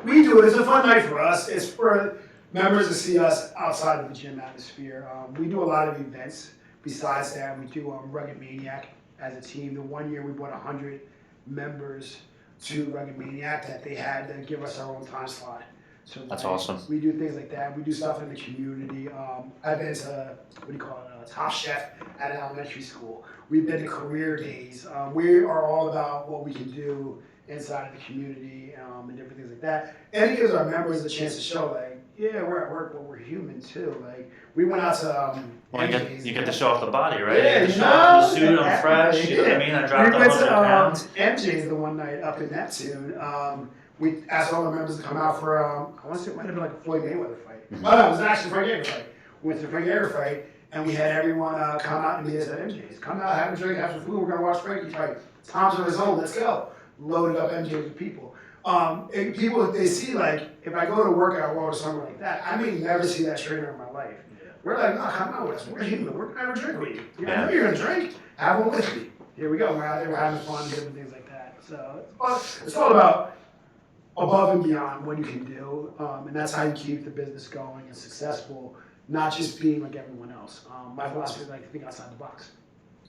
we do it. It's a fun night for us. It's for members to see us outside of the gym atmosphere. We do a lot of events. Besides that, we do Rugged Maniac as a team. The one year we brought 100 members to Rugged Maniac that they had to give us our own time slot. So that's awesome. We do things like that. We do stuff in the community. I've been to, Top Chef at an elementary school. We've been to career days. We are all about what we can do inside of the community and different things like that. And it gives our members a chance to show, like, yeah, we're at work, but we're human too. Like, we went out to you get to show off the body, right? Yeah, you get to show off the suit, I'm fresh. You know what I mean? I dropped 100 pounds. MJ's the one night up in Neptune. We asked all the members to come out for, I want to say it might have been like a Floyd Mayweather fight. Mm-hmm. Oh, no, it was actually a Frank Edgar fight. We went to the Frank Edgar fight, and we had everyone come out and meet us at MJ's. Come out, have a drink, have some food, we're going to watch Frankie fight. Tom's on his own, let's go. Loaded up MJ's with people. And people, they see, like, if I go to workout world or something like that, I may never see that trainer in my life. Yeah. We're like, no, come out with us. We're human. We're going to have a drink with you. You know, you're going to drink. Have one with me. Here we go. We're out there. We're having fun, different things like that. So it's all about above and beyond what you can do. And that's how you keep the business going and successful, not just being like everyone else. My philosophy is like, think outside the box.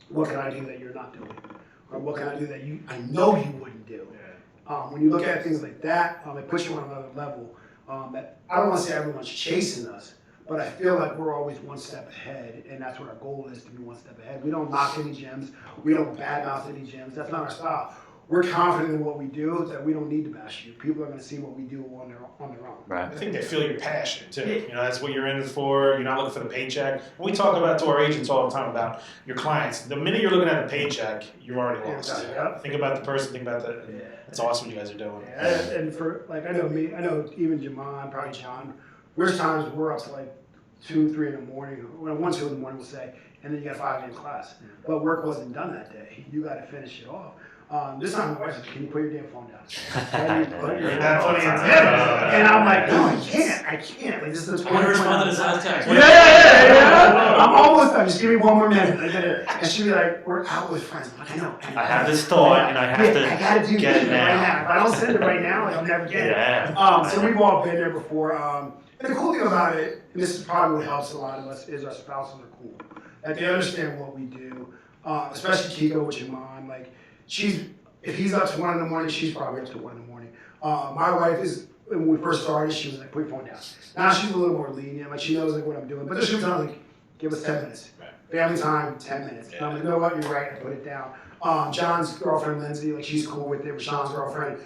What can I do that you're not doing? Or what can I do that I know you wouldn't do? When you look at things like that, it puts you on another level. That I don't want to say everyone's chasing us, but I feel like we're always one step ahead, and that's what our goal is, to be one step ahead. We don't knock any gyms. We don't badmouth any gyms. That's not our style. We're confident in what we do, that we don't need to bash you. People are going to see what we do on their own. Right. I think they feel your passion too. You know, that's what you're in it for. You're not looking for the paycheck. We talk about to our agents all the time about your clients. The minute you're looking at the paycheck, you're already lost. Yeah. Think about the person. Think about that. Yeah. That's awesome what you guys are doing. Yeah. And for like, I know even Jamon, probably John. There's times we're up to like 2, 3 in the morning. 1, 2 in the morning, we'll say, and then you got 5 a.m. class. But work wasn't done that day. You got to finish it off. This time my wife said, can you put your damn phone down? And I'm like, no, I can't. Like, this is the 20 respond to this last text. Yeah. I'm almost done. Just give me 1 more minute. And she'd be like, we're out with friends. I'm like, I know. I have this thought, and I have to I gotta do get it now. Right now. If I don't send it right now, I'll never get it. So we've all been there before. And the cool thing about it, and this is probably what helps a lot of us, is our spouses are cool. That they understand what we do. Especially Kiko with Jamon. Like, if he's up to 1 in the morning, she's probably up to 1 in the morning. My wife is, when we first started, she was like, put your phone down. Now she's a little more lenient, like she knows like what I'm doing. But there's sometimes like, give us 10 minutes. Right. Family time, 10 minutes. Yeah. I'm like, you know what, you're right, I put it down. John's girlfriend, Lindsay, like she's cool with it, Rashawn's girlfriend.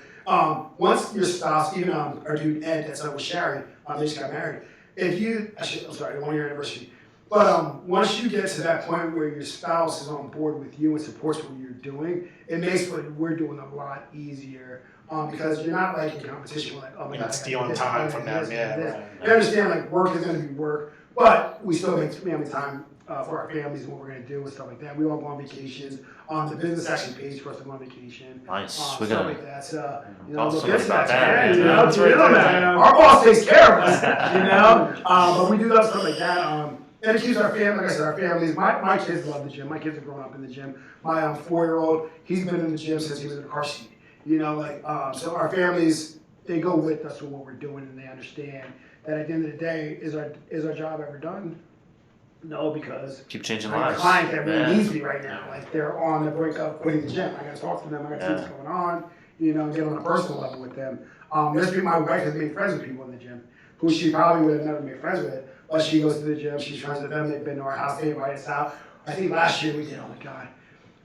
Once your spouse, even our dude Ed, that's up with Sharon, they just got married. I'm sorry, the 1 year anniversary. But once you get to that point where your spouse is on board with you and supports what you're doing, it makes what we're doing a lot easier. Because you're not like in competition with like, oh my You're God, not stealing time from them. Yeah. Right. You understand like work is going to be work, but we still make family time for our families and what we're going to do and stuff like that. We all go on vacations. The business actually pays for us to go on vacation. Nice. Stuff like that. So, you know, Talk look into about that. that. You know, That's right there. our boss takes care of us. You know, but we do that stuff like that. And it keeps our family, like I said, our families. My kids love the gym. My kids have grown up in the gym. My 4-year-old, he's been in the gym since he was in the car seat. You know, like so our families, they go with us with what we're doing, and they understand that at the end of the day, is our job ever done? No, because Keep changing my lives. client that really needs me right now, like they're on the brink of quitting the gym. I got to talk to them. I got to see what's going on. You know, get on a personal level with them. There's people, my wife has made friends with people in the gym who she probably would have never made friends with, but she goes to the gym. She's friends with them. They've been to our house. They invite us out. I think last year we did. Oh my God,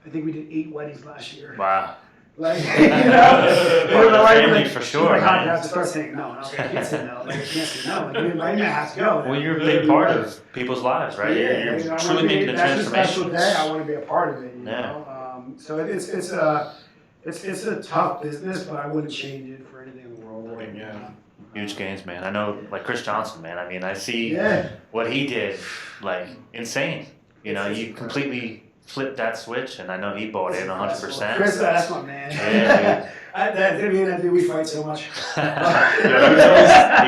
I think we did 8 weddings last year. Wow. Like, you know, Part of the like, family for sure, like, I man. have to start saying no. I can't say no. Like, I can't say no. Like, you invite me, I have to go. Well, you're a big part of people's lives, right? Yeah, You're you know, truly making a that's transformation. a special day. I want to be a part of it. You know, so it's a tough business, but I wouldn't change it for anything in the world. Right? Yeah. Huge gains, man. I know, like Chris Johnson, man. I mean, I see what he did, like insane. You know, you completely flipped that switch, and I know he bought in 100%. Chris, that's my man. Yeah, we fight so much. he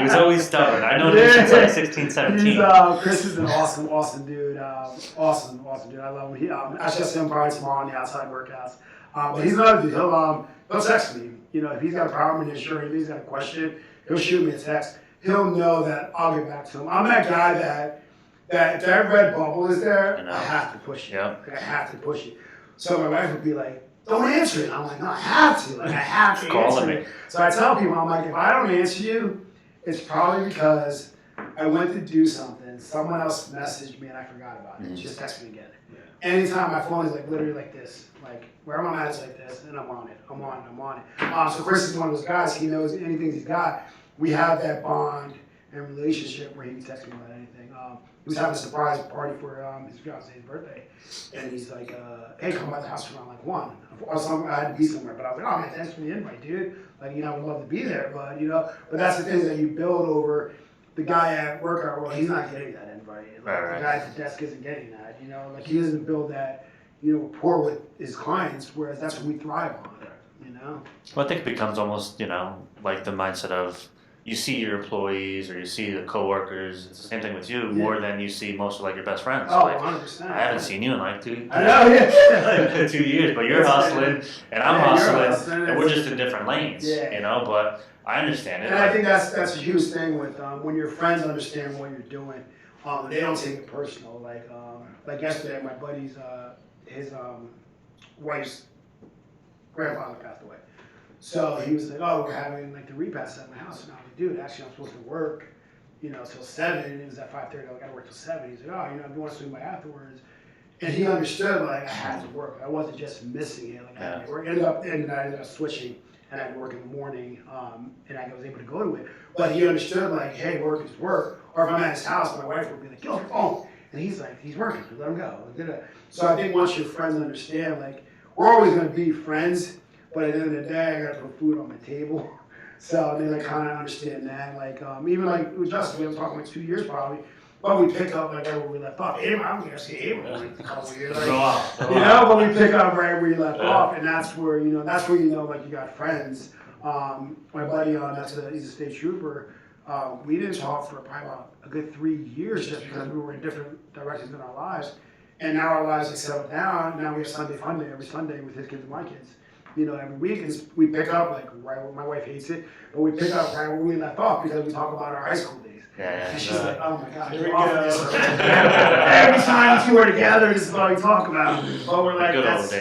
was always stubborn. I know this since like 16, 17. Chris is an awesome dude. Awesome dude. I love him. I just see him probably tomorrow on the outside workouts. But he's another dude. He'll text me. You know, if he's got a problem with insurance, if he's got a question, he'll shoot me a text. He'll know that I'll get back to him. I'm that guy that if that red bubble is there, I have to push it. Yep. Like, I have to push it. So my wife would be like, don't answer it. I'm like, no, I have to. Like, I have to answer it. So I tell people, I'm like, if I don't answer you, it's probably because I went to do something, someone else messaged me and I forgot about it. Just text me again. Yeah. Anytime my phone is like literally like this, like wherever I'm at is like this, and I'm on it. I'm on it. So Chris is one of those guys, he knows anything he's got. We have that bond and relationship where he can text me about anything. He was having a surprise party for his fiance's birthday, and he's like, "Hey, come by the house around like 1." I had to be somewhere, but I was like, "Oh man, thanks for the invite, dude. Like, you know, I would love to be there, but you know, but that's the thing that you build over. The guy at workout, well, he's not getting that invite. Like, Right. The guy at the desk isn't getting that. You know, like he doesn't build that, you know, rapport with his clients, whereas that's what we thrive on. You know. Well, I think it becomes almost, you know, like the mindset of you see your employees or you see the coworkers. It's the same thing with you, more than you see most of like your best friends. Oh, like, 100%. I haven't seen you in like 2 years. I know, yeah. 2 years, but you're hustling and I'm hustling, and we're just in different lanes, you know. But I understand it. And I think that's a huge thing with when your friends understand what you're doing. They don't take it personal. Like yesterday, my buddy's his wife's grandfather passed away. So he was like, "Oh, we're having like the repast at my house." And I was like, "Dude, actually, I'm supposed to work, you know, till 7. And it was at 5:30. I got to work till 7." He's like, "Oh, you know, if you want to swing by afterwards." And he understood like I had to work. I wasn't just missing it. Like I had to work. I ended up switching, and I had to work in the morning, and I was able to go to it. But he understood like, hey, work is work. Or if I'm at his house, my wife would be like, "Get off your phone," and he's like, "He's working. Let him go." So I think once your friends understand, like, we're always going to be friends. But at the end of the day, I gotta put food on my table. So they like kind of understand that. Like even like with Justin, we haven't talked like 2 years probably. But we pick up like right where we left off. Abram, I'm gonna see Abram like a couple of years. Like, you know, but we pick up right where you left off, and that's where you know like you got friends. My buddy, he's a state trooper. We didn't talk for probably about a good 3 years just because we were in different directions in our lives. And now our lives have settled down. Now we have Sunday fun day every Sunday with his kids and my kids. You know, every week we pick up like right where my wife hates it, but we pick up right where we left off because we talk about our high school days. And she's like, "Oh my God, you're off this." Every time the two are together, this is what we talk about. But we're like, that was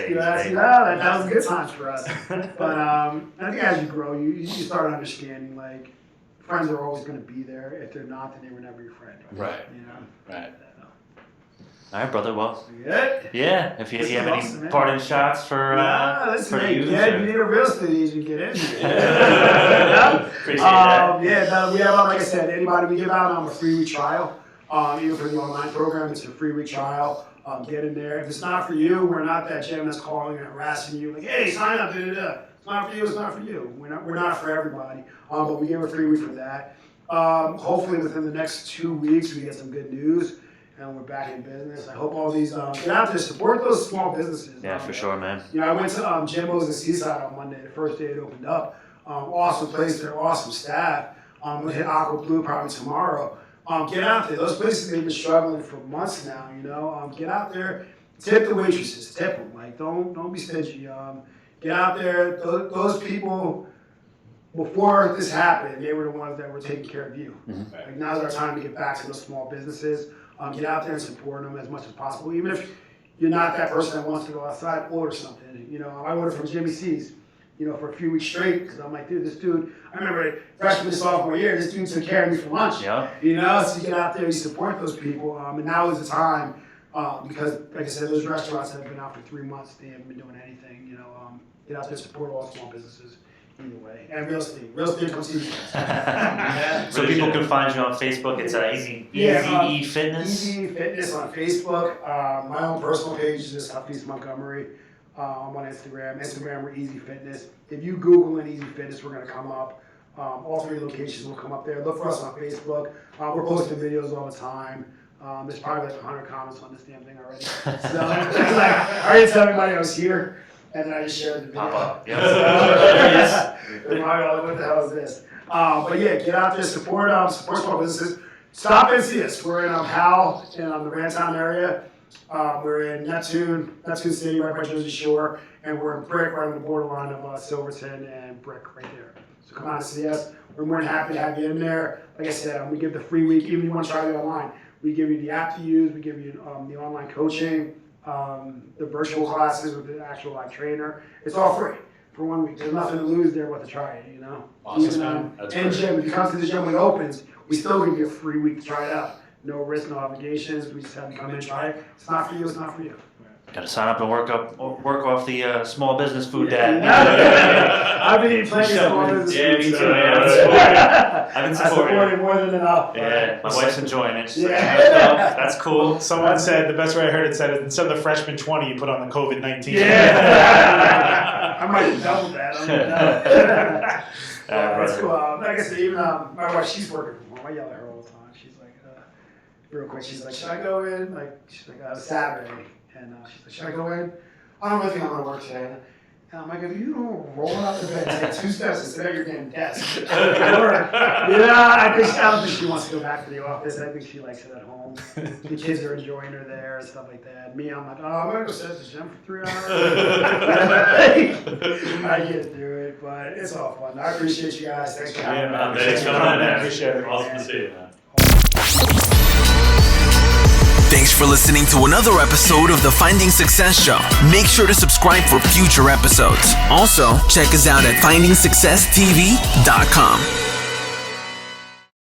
good times for us. But I think as you grow, you start understanding like friends are always going to be there. If they're not, then they were never your friend. Right. You know. Right. All right, brother. Well, good. Yeah. If you have awesome, any parting shots for the youth, you need a real estate agent, get in here. Appreciate that. We have, like I said, anybody we give out a free trial. Even for the online program, it's a free week trial. Get in there. If it's not for you, we're not that gym that's calling and harassing you like, hey, sign up, It's not for you, it's not for you. We're not for everybody. But we give a free week for that. Hopefully within the next 2 weeks we get some good news and we're back in business. I hope all these get out there, support those small businesses. Yeah, for sure, man. I went to Jimbo's in Seaside on Monday, the first day it opened up. Awesome place, they're awesome staff. We'll hit Aqua Blue probably tomorrow. Get out there. Those places they've been struggling for months now. Get out there, tip the waitresses, tip them. Like don't be stingy. Get out there. Those people before this happened, they were the ones that were taking care of you. Mm-hmm. Like now's our time to get back to those small businesses. Get out there and support them as much as possible. Even if you're not that person that wants to go outside, order something. I ordered from Jimmy C's. For a few weeks straight, because I'm like, dude, this dude, I remember freshman to sophomore year, this dude took care of me for lunch. Yeah. So you get out there, you support those people, and now is the time, because, like I said, those restaurants have been out for 3 months, they haven't been doing anything, get out there, support all small businesses, either way, and real estate comes easy. So people can find you on Facebook, it's EZE Fitness? EZE Fitness on Facebook, my own personal page is just Hafiz Montgomery. I'm on Instagram. We're EZE Fitness. If you Google an EZE Fitness, we're going to come up. All 3 locations will come up there. Look for us on Facebook. We're posting videos all the time. There's probably like 100 comments on this damn thing already. So I already tell everybody I was here, and then I just shared the video. Pop up. Yep. They're probably like, what the hell is this? But yeah, get out there, support small businesses. Stop and see us. We're in Howell in the Rantown area. We're in Neptune City, right by Jersey Shore, and we're in Brick, right on the borderline of Silverton and Brick, right there. So come out and see us. We're more than happy to have you in there. Like I said, we give the free week, even if you want to try it online. We give you the app to use, we give you the online coaching, the virtual classes with the actual live trainer. It's all free for 1 week. There's nothing to lose there but to try it, Awesome, man. That's and great. gym, if you come to the gym when it opens, we still give you a free week to try it out. No risk, no obligations. We just have you come in and try it. It's not for you. It's not for you. Got to sign up and work off the small business food dad. I've been eating plenty of small business. Yeah, me too. I've been I supporting. support it more than enough. Yeah, my wife's enjoying it. She's like, Yeah. that's cool. Someone said, the best way I heard it said, instead of the freshman 20, you put on the COVID-19. Yeah. I might have doubled that. I don't know. That's cool. Like I said, even my wife, she's working from home. I yell at her all the time. She's like, real quick, she's like, should I go in? She's like, Saturday. And she's like, should I go in? I don't really think I'm going to work today. And I'm like, if you don't roll out of bed and take 2 steps and sit at your damn desk, I don't think she wants to go back to the office. I think she likes it at home. The kids are enjoying her there and stuff like that. Me, I'm like, I'm going to go sit at the gym for 3 hours. I get through it, but it's all fun. I appreciate you guys. Thanks for having me. Thanks for coming in, man. Appreciate it. Awesome to see you, man. Thanks for listening to another episode of the Finding Success Show. Make sure to subscribe for future episodes. Also, check us out at findingsuccesstv.com.